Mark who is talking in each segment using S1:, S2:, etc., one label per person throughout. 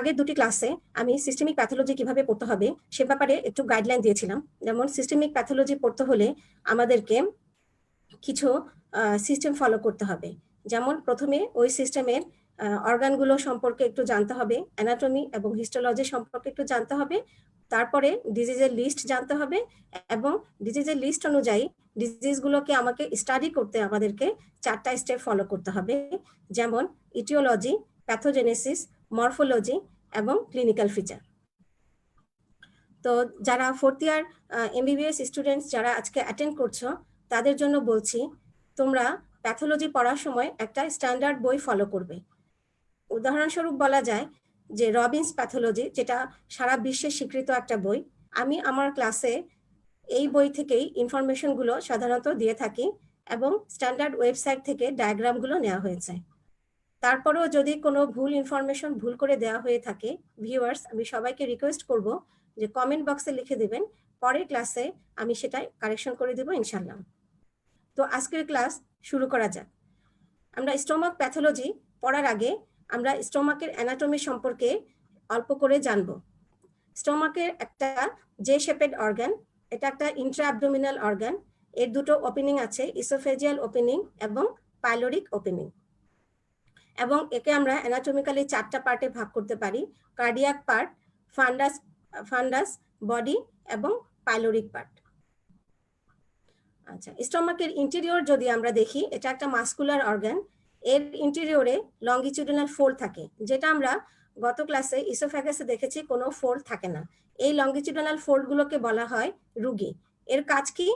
S1: আগের দুটি ক্লাসে আমি সিস্টেমিক প্যাথোলজি কিভাবে পড়তে হবে সে ব্যাপারে একটু গাইডলাইন দিয়েছিলাম। যেমন সিস্টেমিক প্যাথোলজি পড়তে হলে আমাদেরকে কিছু সিস্টেম ফলো করতে হবে। যেমন প্রথমে ওই সিস্টেমের অর্গানগুলো সম্পর্কে একটু জানতে হবে, অ্যানাটমি এবং হিস্টোলজি সম্পর্কে একটু জানতে হবে, তারপরে ডিজিজের লিস্ট জানতে হবে এবং ডিজিজের লিস্ট অনুযায়ী ডিজিজগুলোকে আমাকে স্টাডি করতে আমাদেরকে 4টা স্টেপ ফলো করতে হবে। যেমন ইটিওলজি, প্যাথোজেনেসিস, মরফোলজি এবং ক্লিনিক্যাল ফিচার। তো যারা 4th ইয়ার এমবিবিএস স্টুডেন্টস যারা আজকে অ্যাটেন্ড করছো তাদের জন্য বলছি, তোমরা প্যাথোলজি পড়ার সময় একটা স্ট্যান্ডার্ড বই ফলো করবে। উদাহরণস্বরূপ বলা যায় যে রবিন্স প্যাথোলজি, যেটা সারা বিশ্বে স্বীকৃত একটা বই। আমি আমার ক্লাসে এই বই থেকেই ইনফরমেশনগুলো সাধারণত দিয়ে থাকি এবং স্ট্যান্ডার্ড ওয়েবসাইট থেকে ডায়াগ্রামগুলো নেওয়া হয়েছে। তারপরেও যদি কোনো ভুল ইনফরমেশন ভুল করে দেওয়া হয়ে থাকে, ভিউয়ার্স আমি সবাইকে রিকোয়েস্ট করব যে কমেন্ট বক্সে লিখে দেবেন, পরের ক্লাসে আমি সেটা কারেকশন করে দেব ইনশাল্লাহ। তো আজকের ক্লাস শুরু করা যাক। আমরা স্টোমাক প্যাথোলজি পড়ার আগে আমরা স্টোমাকের অ্যানাটমি সম্পর্কে অল্প করে জানব। স্টোমাকের একটা জে শেপেড অর্গান, এটা একটা ইন্ট্রা অ্যাবডোমিনাল অর্গান। এর দুটো ওপেনিং আছে, ইসোফেজিয়াল ওপেনিং এবং পাইলোরিক ওপেনিং। এবং একে আমরা অ্যানাটমিক্যালি 4টা পার্টে ভাগ করতে পারি: কার্ডিয়াক পার্ট, ফান্ডাস, বডি এবং পাইলোরিক পার্ট। আচ্ছা, স্টোমাকের ইন্টেরিয়র যদি আমরা দেখি, এটা একটা মাসকুলার অর্গান। এর ইন্টেরিয়রে লঙ্গিটিউডিনাল ফোল্ড থাকে, যেটা আমরা গত ক্লাসে ইসোফ্যাগাসে দেখেছি কোনো ফোল্ড থাকে না। এই লঙ্গিটিউডিনাল ফোল্ডগুলোকে বলা হয় রুগি। এর কাজ কি?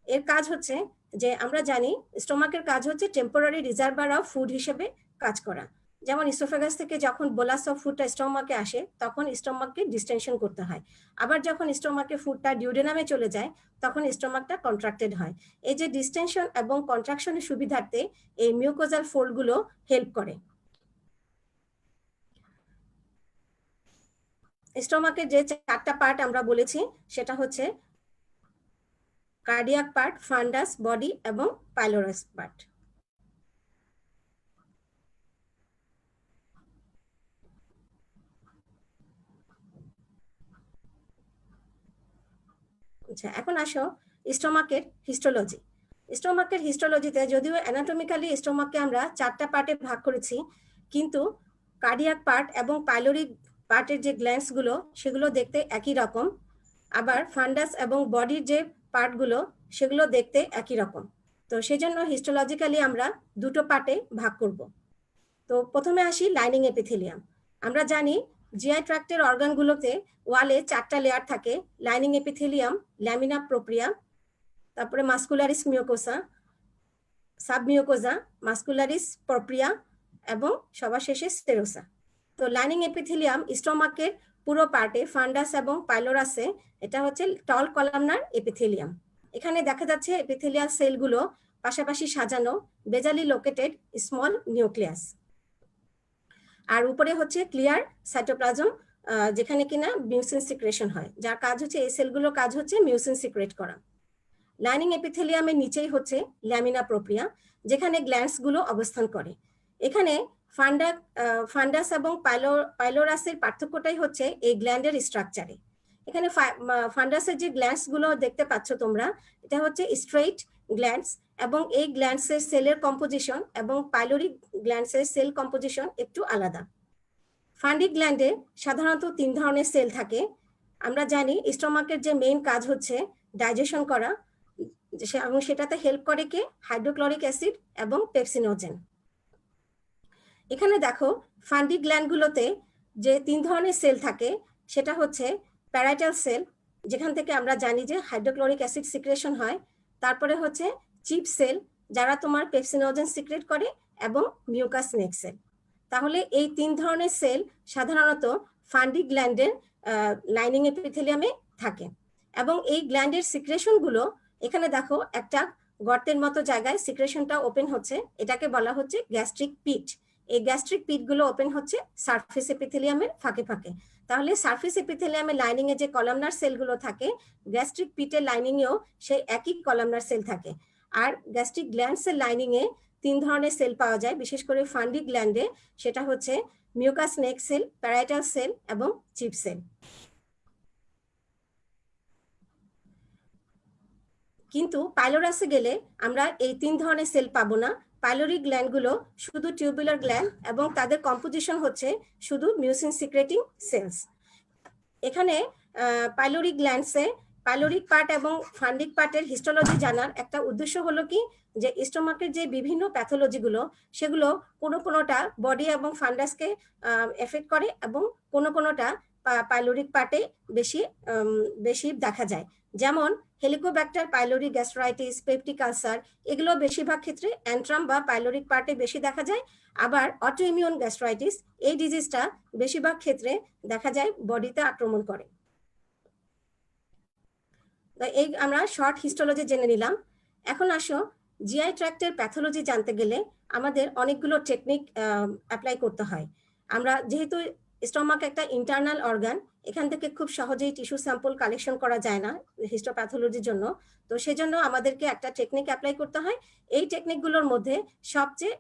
S1: এর কাজ হচ্ছে যে আমরা জানি স্টোমাকের কাজ হচ্ছে টেম্পোরারি রিজার্ভার অফ ফুড হিসেবে কাজ করা। যেমন ইসোফেগাস থেকে যখন বোলাস অফ ফুডটা স্টোমাকে আসে তখন স্টোমাককে ডিস্টেনশন করতে হয়, আবার যখন স্টোমাকে ফুডটা ডিউডেনামে চলে যায় তখন স্টোমাকটা কন্ট্রাক্টেড হয়। এই যে ডিস্টেনশন এবং কন্ট্রাকশনের সুবিধার্থে এই মিউকোজাল ফোল্ডগুলো হেল্প করে। স্টোমাকের যে 4টা পার্ট আমরা বলেছি সেটা হচ্ছে কার্ডিয়াক পার্ট, ফান্ডাস, বডি এবং পাইলোরাস পার্ট। আচ্ছা, এখন আসো স্টোমাকের হিস্টোলজি। স্টোমাকের হিস্টোলজিতে যদিও অ্যানাটমিক্যালি স্টোমাককে আমরা 4টা পার্টে ভাগ করেছি, কিন্তু কার্ডিয়াক পার্ট এবং পাইলোরিক পার্টের যে গ্ল্যান্ডসগুলো সেগুলো দেখতে একই রকম, আবার ফান্ডাস এবং বডির যে পার্টগুলো সেগুলো দেখতে একই রকম। তো সেজন্য হিস্টোলজিক্যালি আমরা দুটো পার্টে ভাগ করব। তো প্রথমে আসি লাইনিং এপিথেলিয়াম। আমরা জানি জিআই ট্র্যাক্টের অর্গানগুলোতে ওয়ালে 4টা লেয়ার থাকে: লাইনিং এপিথেলিয়াম, ল্যামিনা প্রোপ্রিয়া, তারপরে মাস্কুলারিস মিউকোসা, সাবমিউকোজা, মাস্কুলারিস প্রোপ্রিয়া এবং সবার শেষে সেরোসা। তো লাইনিং এপিথেলিয়াম স্টোমাকের পুরো পার্টে, ফান্ডাস এবং পাইলোরাসে, এটা হচ্ছে টল কলামনার এপিথেলিয়াম। এখানে দেখা যাচ্ছে এপিথেলিয়াল সেলগুলো পাশাপাশি সাজানো, বেজালি লোকেটেড স্মল নিউক্লিয়াস। আর উপরে হচ্ছে ক্লিয়ার সাইটোপ্লাজম, যেখানে কিনা মিউসিন সিক্রেশন হয়, যার কাজ হচ্ছে এই সেলগুলোর কাজ হচ্ছে মিউসিন সিক্রেট করা। লাইনিং এপিথেলিয়ামের নিচেই হচ্ছে ল্যামিনা প্রোপ্রিয়া, যেখানে গ্ল্যান্ডস গুলো অবস্থান করে। এখানে ফান্ডাস এবং পাইলোরাসের পার্থক্যটাই হচ্ছে এই গ্ল্যান্ডের স্ট্রাকচারে। এখানে ফান্ডাসের যে গ্ল্যান্ডস গুলো দেখতে পাচ্ছ তোমরা, এটা হচ্ছে স্ট্রেইট গ্ল্যান্ডস, এবং এই গ্ল্যান্ডসের সেলের কম্পোজিশন এবং পাইলোরিক গ্ল্যান্ডসের সেল কম্পোজিশন একটু আলাদা। ফান্ডিক গ্ল্যান্ডে সাধারণত 3 ধরনের সেল থাকে। আমরা জানি স্টোমাকের যে মেইন কাজ হচ্ছে ডাইজেশন করা, এবং সেটাতে হেল্প করে কে? হাইড্রোক্লোরিক অ্যাসিড এবং পেপসিনোজেন। এখানে দেখো ফান্ডিক গ্ল্যান্ডগুলোতে যে 3 ধরনের সেল থাকে সেটা হচ্ছে প্যারাইটাল সেল, যেখান থেকে আমরা জানি যে হাইড্রোক্লোরিক অ্যাসিড সিক্রেশন হয়। তারপরে হচ্ছে চিপ সেল, যারা তোমার পেপসিনোজেন সিক্রেট করে, এবং মিউকাস নেক সেল। তাহলে এই 3 ধরনের সেল সাধারণত ফান্ডিক গ্ল্যান্ডের লাইনিং এপিথেলিয়ামে থাকে, এবং এই গ্ল্যান্ডের সিক্রেশনগুলো এখানে দেখো একটা গর্তের মতো জায়গায় সিক্রেশনটা ওপেন হচ্ছে, এটাকে বলা হচ্ছে গ্যাস্ট্রিক পিট। এই গ্যাস্ট্রিক পিটগুলো ওপেন হচ্ছে সারফেস এপিথেলিয়ামের ফাঁকে ফাঁকে। তাহলে সারফেস এপিথেলিয়ামের লাইনিং এ যে কলামনার সেলগুলো থাকে, গ্যাস্ট্রিক পিটের লাইনিং এও সেই একই কলামনার সেল থাকে। আর গ্যাস্ট্রিক গ্ল্যান্ডসের লাইনিং এ 3 ধরনের সেল পাওয়া যায়, বিশেষ করে ফান্ডিক গ্ল্যান্ডে সেটা হচ্ছে মিউকাস নেক সেল, প্যারাইটাল সেল এবং চিপ সেল। কিন্তু পাইলোরাসে গেলে আমরা এই 3 ধরনের সেল পাবো না। পাইলোরিক গ্ল্যান্ডগুলো শুধু টিউবুলার গ্ল্যান্ড এবং তাদের কম্পোজিশন হচ্ছে শুধু মিউসিন সিক্রেটিং সেলস। এখানে পাইলোরিক গ্ল্যান্ডসে পাইলোরিক পার্ট এবং ফান্ডিক পার্টের হিস্টোলজি জানার একটা উদ্দেশ্য হলো কি, যে স্টোমাকের যে বিভিন্ন প্যাথোলজিগুলো সেগুলো কোনোটা বডি এবং ফান্ডাসকে এফেক্ট করে এবং কোনোটা পাইলোরিক পার্টে বেশি দেখা যায়। যেমন Helicobacter pylori gastritis, peptic ulcer, এগুলো বেশিরভাগ ক্ষেত্রে অ্যান্ট্রাম বা পাইলোরিক পার্টে বেশি দেখা যায়। আবার অটোইমিউন গ্যাস্ট্রাইটিস, এই ডিজিজটা বেশিরভাগ ক্ষেত্রে দেখা যায় বডিতে আক্রমণ করে। এই আমরা শর্ট হিস্টোলজি জেনে নিলাম। এখন আসো জিআই ট্র্যাক্টের প্যাথোলজি জানতে গেলে আমাদের অনেকগুলো টেকনিক অ্যাপ্লাই করতে হয়। আমরা যেহেতু স্টমাক একটা ইন্টারনাল অর্গান, এখান থেকে খুব সহজেই টিস্যু স্যাম্পল কালেকশন করা যায় না হিস্টোপ্যাথোলজির জন্য। তো সেজন্য আমাদেরকে একটা টেকনিক অ্যাপ্লাই করতে হয়। এই টেকনিকগুলোর মধ্যে সবচেয়ে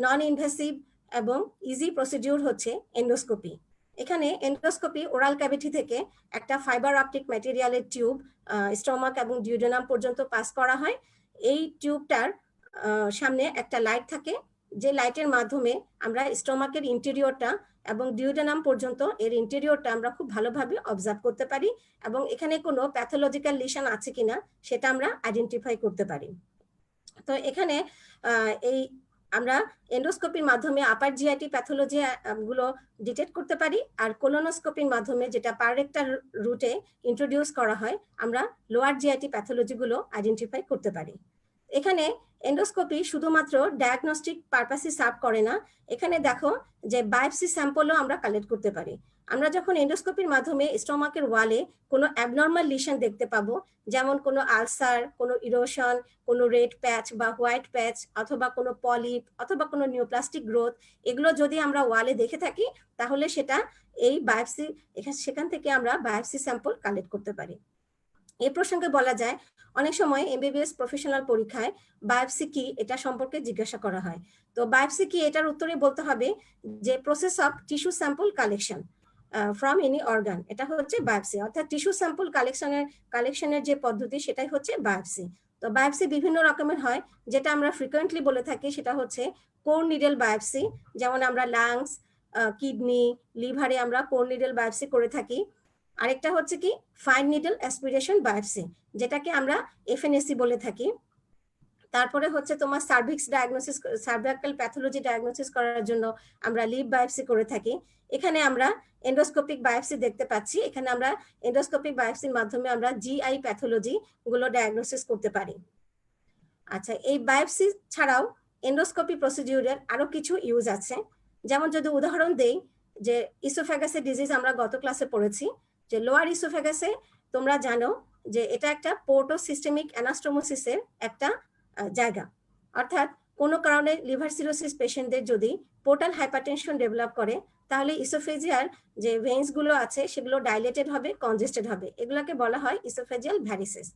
S1: নন ইনভেসিভ এবং ইজি প্রসিডিউর হচ্ছে এন্ডোস্কোপি। এখানে এন্ডোস্কোপি ওরাল ক্যাভিটি থেকে একটা ফাইবার অপটিক ম্যাটেরিয়ালের টিউব স্টমাক এবং ডিউডেনাম পর্যন্ত পাস করা হয়। এই টিউবটার সামনে একটা লাইট থাকে, যে লাইটের মাধ্যমে আমরা স্টমাকের ইন্টেরিয়রটা এবং ডিউডেনাম পর্যন্ত এর ইন্টেরিয়রটা আমরা খুব ভালোভাবে অবজার্ভ করতে পারি এবং এখানে কোনো প্যাথোলজিক্যাল লিশন আছে কিনা সেটা আমরা আইডেন্টিফাই করতে পারি। তো এখানে এই আমরা এন্ডোস্কোপির মাধ্যমে আপার জিআইটি প্যাথোলজি গুলো ডিটেক্ট করতে পারি, আর কোলোনোস্কোপির মাধ্যমে যেটা পাররেক্টাল রুটে ইন্ট্রোডিউস করা হয় আমরা লোয়ার জিআইটি প্যাথোলজি গুলো আইডেন্টিফাই করতে পারি। এখানে এন্ডোস্কোপি শুধুমাত্র ডায়াগনস্টিক পারপাসে সার্ভ করে না, এখানে দেখো যে বায়োপসি স্যাম্পলও আমরা কালেক্ট করতে পারি। আমরা যখন এন্ডোস্কোপির মাধ্যমে স্টমাকের ওয়ালে কোনো অ্যাবনর্মাল লিশন দেখতে পাবো, যেমন কোনো আলসার, কোনো ইরোশন, কোনো রেড প্যাচ বা হোয়াইট প্যাচ, অথবা কোনো পলিপ, অথবা কোনো নিউপ্লাস্টিক গ্রোথ, এগুলো যদি আমরা ওয়ালে দেখে থাকি তাহলে সেটা এই বায়োপসি সেখান থেকে আমরা বায়োপসি স্যাম্পল কালেক্ট করতে পারি। এই প্রসঙ্গে বলা যায় অনেক সময় এমবিবিএস প্রফেশনাল পরীক্ষায় বায়োপসি কি এটা সম্পর্কে জিজ্ঞাসা করা হয়। তো বায়োপসি কি, এটার উত্তরে বলতে হবে যে process of tissue sample collection from any organ, এটা হচ্ছে বায়োপসি। অর্থাৎ টিস্যু স্যাম্পল কালেকশনের যে পদ্ধতি সেটাই হচ্ছে বায়োপসি। তো বায়োপসি বিভিন্ন রকমের হয়, যেটা আমরা ফ্রিকোয়েন্টলি বলে থাকি সেটা হচ্ছে কোর নিডল বায়োপসি, যেমন আমরা লাংস, কিডনি, লিভারে আমরা কোর নিডল বায়োপসি করে থাকি। আরেকটা হচ্ছে কি ফাইন নিডল অ্যাসপিরেশন বায়োপসি, যেটাকে আমরা এফএনএসি বলে থাকি। তারপরে হচ্ছে তোমার cervix diagnosis, cervical pathology diagnosis করার জন্য আমরা লিভ বায়োপসি করে থাকি। এখানে আমরা এন্ডোস্কোপিক বায়োপসি দেখতে পাচ্ছি, এখানে আমরা এন্ডোস্কোপিক বায়োপসির মাধ্যমে আমরা জিআই প্যাথোলজি গুলো ডায়াগনোসিস করতে পারি। আচ্ছা, এই বায়োপসি ছাড়াও এন্ডোস্কোপি প্রসিডিউরের আরো কিছু ইউজ আছে। যেমন যদি উদাহরণ দেই, যে ইসোফ্যাগাসের ডিজিজ আমরা গত ক্লাসে পড়েছি, যে লোয়ার ইসোফ্যাগাসে তোমরা জানো যে এটা একটা পোর্টো সিস্টেমিক অ্যানাস্টোমোসিসের একটা জায়গা। অর্থাৎ কোনো কারণে লিভার সিরোসিস পেশেন্টদের যদি পোর্টাল হাইপারটেনশন ডেভেলপ করে তাহলে ইসোফেজিয়ার যে ভেইনস গুলো আছে সেগুলো ডাইলেটেড হবে, কনজেস্টেড হবে, এগুলোকে বলা হয় ইসোফেজিয়াল ভ্যারিসেস।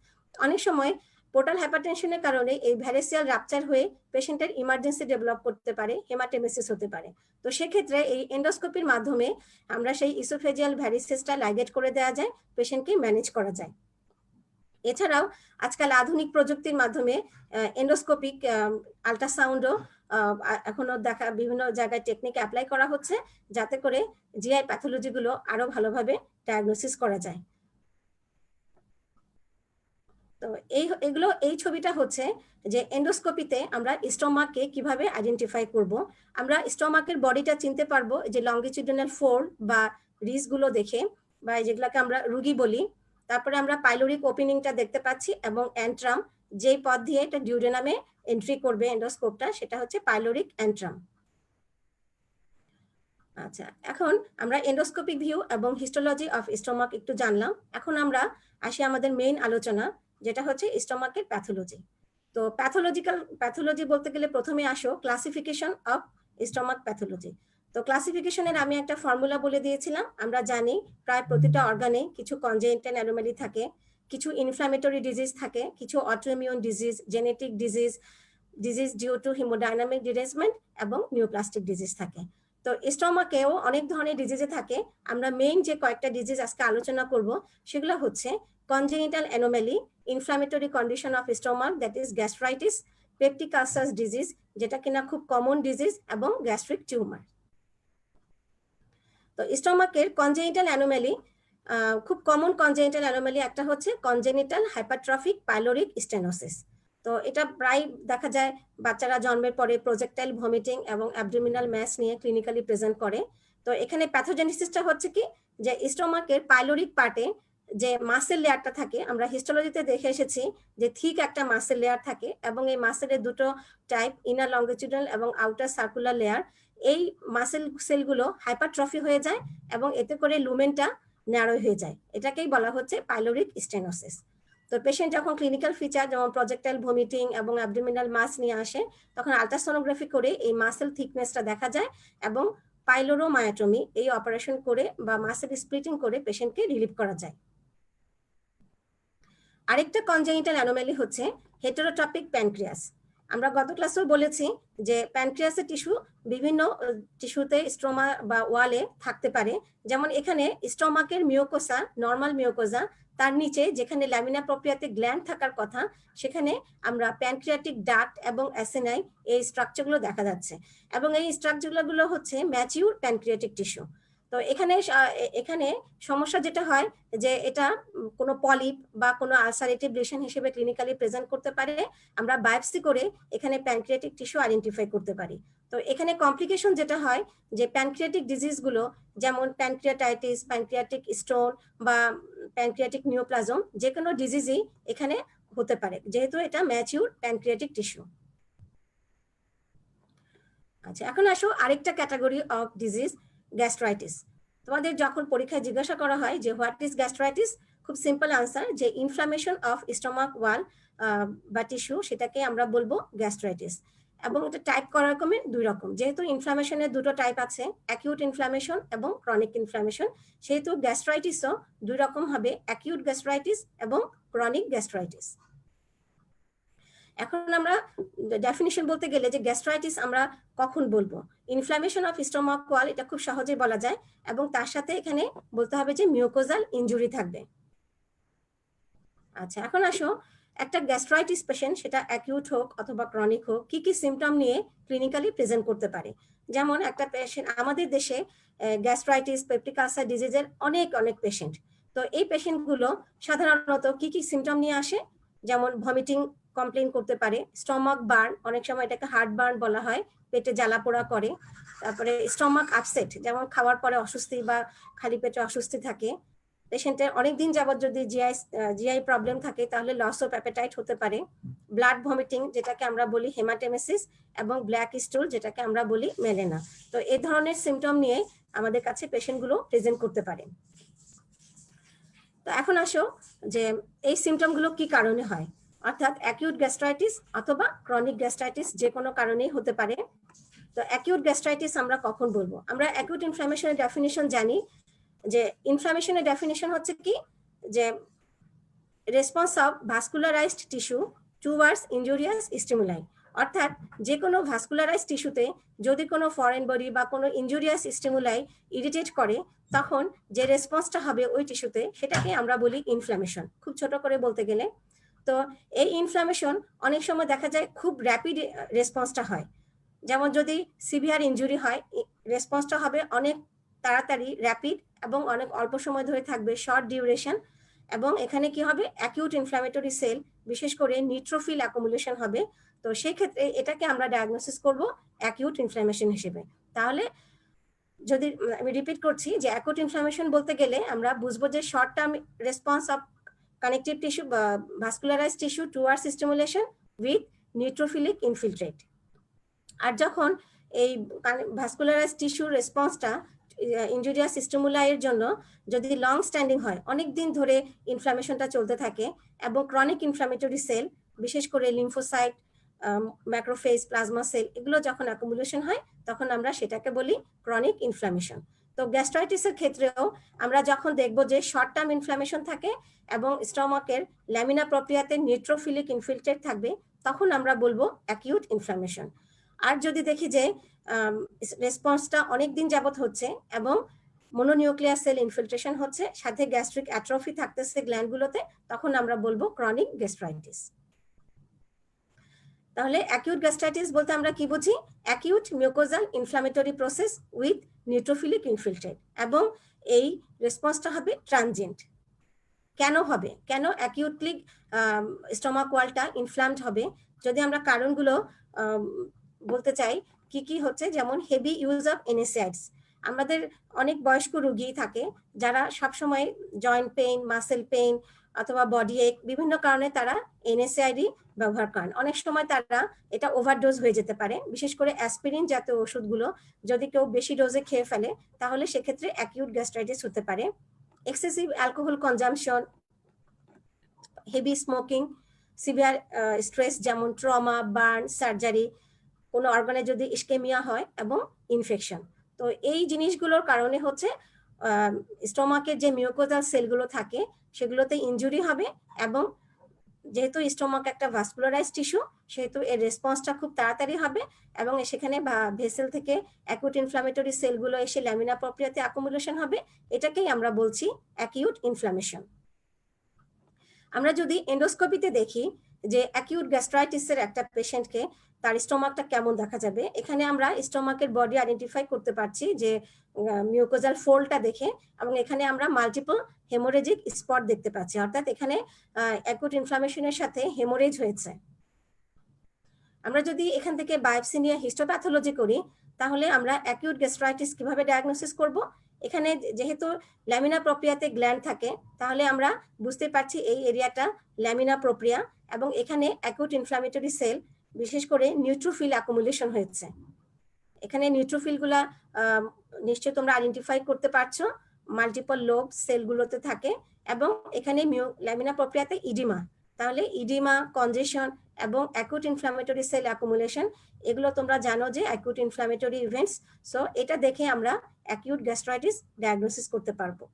S1: অনেক সময় পোর্টাল হাইপারটেনশনের কারণে এই ভ্যারিসিয়াল রাপচার হয়ে পেশেন্টের ইমার্জেন্সি ডেভেলপ করতে পারে, হেমাটেমেসিস হতে পারে। তো সেক্ষেত্রে এই এন্ডোস্কোপির মাধ্যমে আমরা সেই ইসোফেজিয়াল ভ্যারিসেসটা লাইগেট করে দেওয়া যায়, পেশেন্টকে ম্যানেজ করা যায়। এছাড়াও আজকাল আধুনিক প্রযুক্তির মাধ্যমে এন্ডোস্কোপিক আল্ট্রাসাউন্ডও এখনো দেখা বিভিন্ন জায়গায় টেকনিক অ্যাপ্লাই করা হচ্ছে, যাতে করে জিআই প্যাথোলজি গুলো আরো ভালোভাবে ডায়াগনোসিস করা যায়। তো এই ছবিটা হচ্ছে যে এন্ডোস্কোপিতে আমরা স্টমাককে কিভাবে আইডেন্টিফাই করব। আমরা স্টমাকের বডিটা চিনতে পারবো যে লঙ্গিটিউডিনাল ফোল্ড বা রিজ গুলো দেখে, বা যেগুলোকে আমরা রুগী বলি। তারপরে আমরা পাইলোরিক ওপেনিংটা দেখতে পাচ্ছি এবং অ্যান্ট্রাম, যেই পথ দিয়ে এটা ডিউডেনামে এন্ট্রি করবে এন্ডোস্কোপটা, সেটা হচ্ছে পাইলোরিক অ্যান্ট্রাম। আচ্ছা, এখন আমরা এন্ডোস্কোপিক ভিউ এবং হিস্টোলজি অফ স্টমাক একটু জানলাম। এখন আমরা আসি আমাদের মেইন আলোচনা, যেটা হচ্ছে স্টমাকের প্যাথোলজি। তো প্যাথোলজি বলতে গেলে প্রথমে আসো ক্লাসিফিকেশন অফ স্টমাক প্যাথোলজি। তো ক্লাসিফিকেশনের আমি একটা ফর্মুলা বলে দিয়েছিলাম। আমরা জানি প্রায় প্রতিটা অর্গানে কিছু কনজেনিটাল অ্যানোমালি থাকে, কিছু ইনফ্ল্যামেটরি ডিজিজ থাকে, কিছু autoimmune disease, genetic disease due to haemodynamic derangement এবং নিউপ্লাস্টিক ডিজিজ থাকে। তো স্টমাকেও অনেক ধরনের ডিজিজে থাকে। আমরা মেইন যে কয়েকটা ডিজিজ আজকে আলোচনা করব সেগুলো হচ্ছে congenital anomaly, inflammatory condition of stomach that is gastritis, peptic ulcer disease যেটা কিনা খুব কমন ডিজিজ, এবং গ্যাস্ট্রিক টিউমার। তো স্টমাকের কনজেনিটাল অ্যানোমালি, খুব কমন কনজেনিটাল অ্যানোমালি একটা হচ্ছে কনজেনিটাল হাইপারট্রফিক পাইলোরিক স্টেনোসিস। তো এটা প্রায় দেখা যায় বাচ্চারা জন্মের পরে প্রজেক্টাইল ভমিটিং এবং অ্যাবডোমিনাল ম্যাস নিয়ে ক্লিনিক্যালি প্রেজেন্ট করে। তো এখানে প্যাথোজেনেসিসটা হচ্ছে কি, যে স্টমাকের পাইলোরিক পার্টে যে মাসেল লেয়ারটা থাকে, আমরা হিস্টোলজিতে দেখে এসেছি যে থিক একটা মাসেল লেয়ার থাকে, এবং এই মাসেলের দুটো টাইপ, ইনার লঙ্গিটিউডাল এবং আউটার সার্কুলার লেয়ার। এই মাসেল সেলগুলো হাইপারট্রফি হয়ে যায় এবং এতে করে লুমেনটা ন্যারো হয়ে যায়। এটাকেই বলা হচ্ছে পাইলোরিক স্টেনোসিস। তো পেশেন্ট যখন ক্লিনিক্যাল ফিচার যেমন প্রজেক্টাইল ভমিটিং এবং অ্যাবডোমিনাল মাস নিয়ে আসে, তখন আলট্রাসোনোগ্রাফি করে এই মাসেল থিকনেসটা দেখা যায় এবং পাইলোরোমায়োটমি এই অপারেশন করে বা মাসেল স্প্লিটিং করে পেশেন্টকে রিলিভ করা যায়। আরেকটা কনজেনিটাল অ্যানোমালি হচ্ছে হেটেরোটপিক প্যানক্রিয়াস। আমরা গত ক্লাসেও বলেছি যে প্যানক্রিয়াসের টিস্যু বিভিন্ন টিস্যুতে স্ট্রোমা বা ওয়ালে থাকতে পারে। যেমন এখানে স্টমাকের মিওকোসা, নর্মাল মিওকোসা, তার নিচে যেখানে ল্যামিনা প্রোপ্রিয়াতে গ্ল্যান্ড থাকার কথা, সেখানে আমরা প্যানক্রিয়াটিক ডাক্ট এবং অ্যাসেনাই এই স্ট্রাকচারগুলো দেখা যাচ্ছে, এবং এই স্ট্রাকচারগুলো হচ্ছে ম্যাচিউর প্যানক্রিয়াটিক টিস্যু। তো এখানে এখানে সমস্যা যেটা হয় যে এটা কোনো পলিপ বা কোনো আলসারেটিভ লেশন হিসেবে ক্লিনিক্যালি প্রেজেন্ট করতে পারে। আমরা বায়োপসি করে এখানে প্যানক্রিয়াটিক টিস্যু আইডেন্টিফাই করতে পারি। তো এখানে কমপ্লিকেশন যেটা হয় যে প্যানক্রিয়াটিক ডিজিজগুলো যেমন প্যানক্রিয়াটাইটিস, প্যানক্রিয়াটিক স্টোন বা প্যানক্রিয়াটিক নিওপ্লাজম, যে কোনো ডিজিজই এখানে হতে পারে যেহেতু এটা ম্যাচিউর প্যানক্রিয়াটিক টিস্যু। আচ্ছা, এখন আসো আরেকটা ক্যাটাগরি অফ ডিজিজ, গ্যাস্ট্রাইটিস। তোমাদের যখন পরীক্ষায় জিজ্ঞাসা করা হয় যে হোয়াট ইজ গ্যাস্ট্রাইটিস, খুব সিম্পল আনসার যে ইনফ্লামেশন অফ স্টমাক ওয়াল বা টিস্যু, সেটাকে আমরা বলবো গ্যাস্ট্রাইটিস। এবং এটা টাইপ করার রকমে দুই রকম, যেহেতু ইনফ্লামেশনের দুটো টাইপ আছে, অ্যাকিউট ইনফ্লামেশন এবং ক্রনিক ইনফ্লামেশন, সেহেতু গ্যাস্ট্রাইটিসও দুই রকম হবে, অ্যাকিউট গ্যাস্ট্রাইটিস এবং ক্রনিক গ্যাস্ট্রাইটিস। এখন আমরা ডেফিনিশন বলতে গেলে যে গ্যাস্ট্রাইটিস আমরা কখন বলবো, ইনফ্লামেশন অফ স্টমাক ওয়াল এটা খুব সহজেই বলা যায়, এবং তার সাথে এখানে বলতে হবে যে মিউকোজাল ইনজুরি থাকবে। আচ্ছা, এখন আসো একটা গ্যাস্ট্রাইটিস পেশেন্ট, সেটা অ্যাকিউট হোক অথবা ক্রনিক হোক, কি কি সিমটম নিয়ে ক্লিনিক্যালি প্রেজেন্ট করতে পারে। যেমন একটা পেশেন্ট, আমাদের দেশে গ্যাস্ট্রাইটিস, পেপটিক আলসার ডিজিজের অনেক অনেক পেশেন্ট। তো এই পেশেন্টগুলো সাধারণত কি কি সিমটম নিয়ে আসে, যেমন ভমিটিং কমপ্লেন করতে পারে, স্টমাক বার্ন, অনেক সময় এটাকে হার্ট বার্ন বলা হয়, পেটে জ্বালা পোড়া করে, তারপরে স্টমাক আপসেট, যেমন খাওয়ার পরে অস্বস্তি বা খালি পেটে অস্বস্তি থাকে। পেশেন্টের অনেকদিন যাবত যদি জিআই প্রবলেম থাকে তাহলে লস অফ অ্যাপেটাইট হতে পারে। ব্লাড ভমিটিং যেটাকে আমরা বলি হেমাটেমেসিস, এবং ব্ল্যাক স্টুল যেটাকে আমরা বলি মেলেনা। তো এই ধরনের সিমটম নিয়ে আমাদের কাছে পেশেন্টগুলো প্রেজেন্ট করতে পারে। তো এখন আসো যে এই সিমটমগুলো কি কারণে হয়, অর্থাৎ অ্যাকিউট গ্যাস্ট্রাইটিস অথবা ক্রনিক গ্যাস্ট্রাইটিস যে কোনো কারণেই হতে পারে। তো অ্যাকিউট গ্যাস্ট্রাইটিস আমরা কখন বলবো, আমরা অ্যাকিউট ইনফ্লামেশনের ডেফিনিশন জানি যে ইনফ্লামেশনের ডেফিনিশন হচ্ছে কি, যে response of vascularised tissue towards injurious stimuli, অর্থাৎ যে কোনো ভাস্কুলারাইজড টিস্যুতে যদি কোনো ফরেন বডি বা কোনো ইনজুরিয়াস স্টিমুলাই ইরিটেট করে, তখন যে রেসপন্সটা হবে ওই টিস্যুতে সেটাকে আমরা বলি ইনফ্লামেশন, খুব ছোট করে বলতে গেলে। তো এই ইনফ্লামেশন অনেক সময় দেখা যায় খুব র্যাপিড রেসপন্সটা হয়, যেমন যদি সিভিয়ার ইনজুরি হয়, রেসপন্সটা হবে অনেক তাড়াতাড়ি, র্যাপিড, এবং অনেক অল্প সময় ধরে থাকবে, শর্ট ডিউরেশন। এবং এখানে কি হবে, অ্যাকিউট ইনফ্ল্যামেটরি সেল, বিশেষ করে নিউট্রোফিল অ্যাকুমুলেশন হবে। তো সেই ক্ষেত্রে এটাকে আমরা ডায়াগনোসিস করব অ্যাকিউট ইনফ্ল্যামেশন হিসেবে। তাহলে যদি আমি রিপিট করছি যে অ্যাকিউট ইনফ্ল্যামেশন বলতে গেলে আমরা বুঝবো যে short term response of connective tissue বা vascularised tissue towards stimulation with neutrophilic infiltrate. আর যখন এই ভাস্কুলারাইজড টিস্যুর রেসপন্সটা ইনজুরিয়াস স্টিমুলাইয়ের জন্য যদি লং স্ট্যান্ডিং হয়, অনেক দিন ধরে ইনফ্লামেশনটা চলতে থাকে, এবং ক্রনিক ইনফ্লামেটরি সেল, বিশেষ করে লিম্ফোসাইট, ম্যাক্রোফেজ, প্লাজমা সেল, এগুলো যখন অ্যাকুমুলেশন হয় তখন আমরা সেটাকে বলি ক্রনিক ইনফ্লামেশন। তো গ্যাস্ট্রাইটিসের ক্ষেত্রেও আমরা যখন দেখব যে শর্ট টার্ম ইনফ্লামেশন থাকে এবং স্টমাকের ল্যামিনা প্রোপ্রিয়াতে নিউট্রোফিলিক ইনফিলট্রেট থাকবে, তখন আমরা বলবো অ্যাকিউট ইনফ্লামেশন। আর যদি দেখি যে রেসপন্সটা অনেক দিন যাবত হচ্ছে এবং মনোনিউক্লিয়ার সেল ইনফিলট্রেশন হচ্ছে, সাথে গ্যাস্ট্রিক অ্যাট্রফি থাকতেছে গ্ল্যান্ডগুলোতে, তখন আমরা বলবো ক্রনিক গ্যাস্ট্রাইটিস। তাহলে অ্যাকিউট গ্যাস্ট্রাইটিস বলতে আমরা কি বুঝি? Acute mucosal inflammatory process with neutrophilic infiltrate, এবং এই রেসপন্সটা হবে ট্রানজিয়েন্ট। কেন হবে, কেন অ্যাকিউটলি স্টমাক ওয়ালটা ইনফ্লামড হবে? যদি আমরা কারণগুলো বলতে চাই কি কি হচ্ছে, যেমন হেভি ইউজ অফ এনএসআইডস। আমাদের অনেক বয়স্ক রোগী থাকে যারা সবসময় জয়েন্ট পেইন, মাসেল পেইন অথবা বডি এক, বিভিন্ন কারণে তারা এনএসআইডি ব্যবহার করেন। অনেক সময় তারা এটা ওভারডোজ হয়ে যেতে পারে, বিশেষ করে অ্যাসপিরিন জাতীয় ওষুধগুলো যদি কেউ বেশি ডোজে খেয়ে ফেলে তাহলে সেক্ষেত্রে অ্যাকিউট গ্যাস্ট্রাইটিস হতে পারে। Excessive alcohol consumption, heavy smoking, severe stress যেমন ট্রমা, বার্ন, সার্জারি, কোনো অর্গানে যদি ইস্কেমিয়া হয়, এবং ইনফেকশন। তো এই জিনিসগুলোর কারণে হচ্ছে স্টোমাকের যে মিউকোজাল সেলগুলো থাকে সেগুলোতে ইনজুরি হবে, এবং যেহেতু স্টোমাক একটা ভাস্কুলারাইজ টিস্যু সেহেতু এর রেসপন্সটা খুব তাড়াতাড়ি হবে, এবং সেখানে ভেসেল থেকে অ্যাকিউট ইনফ্লামেটরি সেলগুলো এসে ল্যামিনা প্রক্রিয়াতে অ্যাকুমুলেশন হবে। এটাকেই আমরা বলছি অ্যাকিউট ইনফ্লামেশন। আমরা যদি এন্ডোস্কোপিতে দেখি যে অ্যাকিউট গ্যাস্ট্রাইটিসের একটা পেশেন্টকে তার স্টোমাকটা কেমন দেখা যাবে, এখানে আমরা স্টোমাকের বডি আইডেন্টিফাই করতে পারছি যে মিউকোজাল ফোল্ডটা দেখে, এবং এখানে আমরা মাল্টিপল হেমোরেজিক স্পট দেখতে পাচ্ছি, অর্থাৎ এখানে অ্যাকিউট ইনফ্লামেশনের সাথে হেমোরেজ হয়েছে। আমরা যদি এখান থেকে বায়োপসি নিয়ে হিস্টোপ্যাথোলজি করি তাহলে আমরা অ্যাকিউট গ্যাস্ট্রাইটিস কিভাবে ডায়াগনোসিস করব? এখানে যেহেতু ল্যামিনা প্রক্রিয়াতে গ্ল্যান্ড থাকে তাহলে আমরা বুঝতে পারছি এই এরিয়াটা ল্যামিনা প্রক্রিয়া, এবং এখানে অ্যাকিউট ইনফ্লামেটরি সেল, বিশেষ করে নিউট্রোফিল অ্যাকুমুলেশন হয়েছে। এখানে নিউট্রোফিলগুলা নিশ্চয়ই তোমরা আইডেন্টিফাই করতে পারছো, মাল্টিপল লোব সেলগুলোতে থাকে, এবং এখানে ল্যামিনা প্রক্রিয়াতে ইডিমা, তাহলে ইডিমা, কনজেশন এবং অ্যাকিউট ইনফ্লামেটরি সেল অ্যাকুমুলেশন, এগুলো তোমরা জানো যে অ্যাকিউট ইনফ্লামেটরি ইভেন্টস। সো এটা দেখে আমরা অ্যাকিউট গ্যাস্ট্রাইটিস ডায়াগনোসিস করতে পারবো।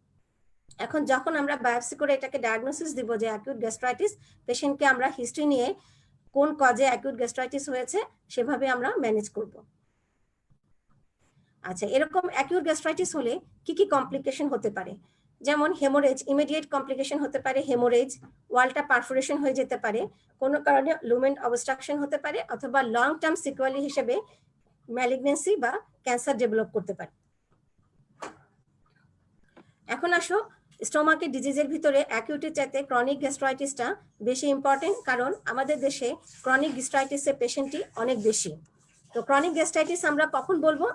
S1: এখন যখন আমরা বায়োপসি করে এটাকে ডায়াগনোসিস দিব যে অ্যাকিউট গ্যাস্ট্রাইটিস, পেশেন্টকে আমরা হিস্ট্রি নিয়ে কোন কজে অ্যাকিউট গ্যাস্ট্রাইটিস হয়েছে সেভাবে আমরা ম্যানেজ করব। আচ্ছা, এরকম অ্যাকিউট গ্যাস্ট্রাইটিস হলে কি কি কমপ্লিকেশন হতে পারে? যেমন হেমোরেজ, ইমিডিয়েট কমপ্লিকেশন হতে পারে হেমোরেজ, ওয়ালটা পারফোরেশন হয়ে যেতে পারে, কোনো কারণে লুমেন অবস্ট্রাকশন হতে পারে, অথবা লং টার্ম সিকুয়ালি হিসেবে ম্যালিগনেন্সি বা ক্যান্সার ডেভেলপ করতে পারে। এখন আসো স্টোমাকের ডিজিজের ভিতরে অ্যাকিউটের চাইতে ক্রনিক গ্যাস্ট্রাইটিসটা বেশি ইম্পর্টেন্ট, কারণ আমাদের দেশে ক্রনিক গ্যাস্ট্রাইটিসের পেশেন্টই অনেক বেশি। তো ক্রনিক গ্যাস্ট্রাইটিস আমরা কখন বলবো?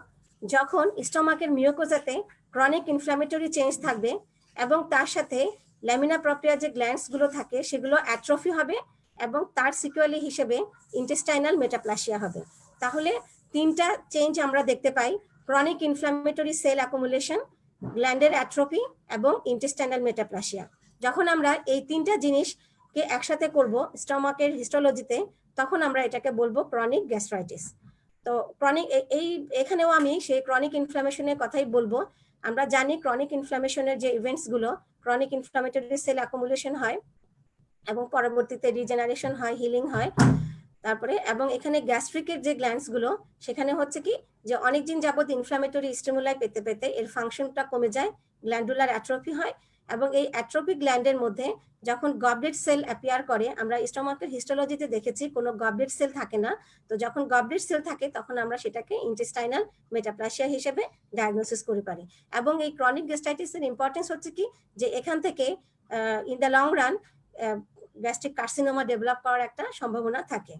S1: যখন স্টোমাকের মিউকোজাতে ক্রনিক ইনফ্ল্যামেটরি চেঞ্জ থাকবে এবং তার সাথে ল্যামিনা প্রক্রিয়া যে গ্ল্যান্ডসগুলো থাকে সেগুলো অ্যাট্রফি হবে, এবং তার সিকুয়ালি হিসেবে ইন্টেস্টাইনাল মেটাপ্লাসিয়া হবে। তাহলে তিনটা চেঞ্জ আমরা দেখতে পাই: ক্রনিক ইনফ্ল্যামেটরি সেল অ্যাকুমুলেশন, গ্ল্যান্ডের অ্যাট্রফি এবং ইন্টেস্টাইনাল মেটাপ্লাসিয়া। যখন আমরা এই তিনটা জিনিসকে একসাথে করব স্টোমাকের হিস্টোলজিতে, তখন আমরা এটাকে বলবো ক্রনিক গ্যাস্ট্রাইটিস। তো ক্রনিক এখানেও আমি সেই ক্রনিক ইনফ্লামেশনের কথাই বলবো। আমরা জানি ক্রনিক ইনফ্লামেশনের যে ইভেন্টস গুলো, ক্রনিক ইনফ্লামেটরি সেল অ্যাকুমুলেশন হয় এবং পরবর্তীতে রিজেনারেশন হয়, হিলিং হয়। তারপরে এবং এখানে গ্যাস্ট্রিকের যে গ্ল্যান্ডস গুলো, সেখানে হচ্ছে কি যে অনেকদিন যাবত ইনফ্লামেটরি স্টিমুলাই পেতে পেতে এর ফাংশনটা কমে যায়, গ্ল্যান্ডুলার অ্যাট্রফি হয়, এবং এই অ্যাট্রফিক গ্ল্যান্ডের মধ্যে যখন গবলেট সেল অ্যাপিয়ার করে, আমরা স্টোমাকের হিস্টোলজিতে দেখেছি কোনো গবলেট সেল থাকে না। তো যখন গবলেট সেল থাকে তখন আমরা সেটাকে ইন্টেস্টাইনাল মেটাপ্লাসিয়া হিসেবে ডায়াগনোসিস করে পারি। এবং এই ক্রনিক গ্যাস্ট্রাইটিসের ইম্পর্টেন্স হচ্ছে কি যে এখান থেকে in the long run gastric carcinoma develop করার একটা সম্ভাবনা থাকে।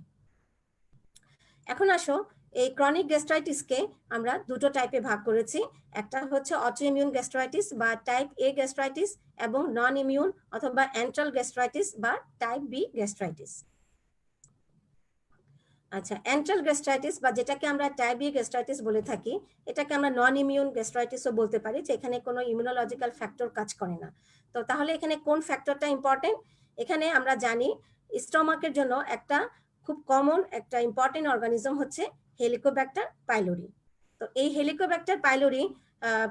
S1: এখন আসো, এই ক্রনিক গ্যাস্ট্রাইটিসকে আমরা দুটো টাইপে ভাগ করেছি। একটা হচ্ছে অটোইমিউন গ্যাস্ট্রাইটিস বা টাইপ এ গ্যাস্ট্রাইটিস, এবং নন ইমিউন অথবা এন্ট্রাল গ্যাস্ট্রাইটিস বা টাইপ বি গ্যাস্ট্রাইটিস। আচ্ছা, এন্ট্রাল গ্যাস্ট্রাইটিস বা যেটাকে আমরা টাইপ বি গ্যাস্ট্রাইটিস বলে থাকি, এটাকে আমরা নন ইমিউন গ্যাস্ট্রাইটিসও বলতে পারি, যে এখানে কোনো ইমিউনোলজিক্যাল ফ্যাক্টর কাজ করে না। তো তাহলে এখানে কোন ফ্যাক্টরটা ইম্পর্টেন্ট? এখানে আমরা জানি স্টোমাকের জন্য একটা খুব কমন একটা ইম্পর্টেন্ট অর্গানিজম হচ্ছে হেলিকোব্যাক্টার পাইলোরি। তো এই হেলিকোব্যাক্টার পাইলোরি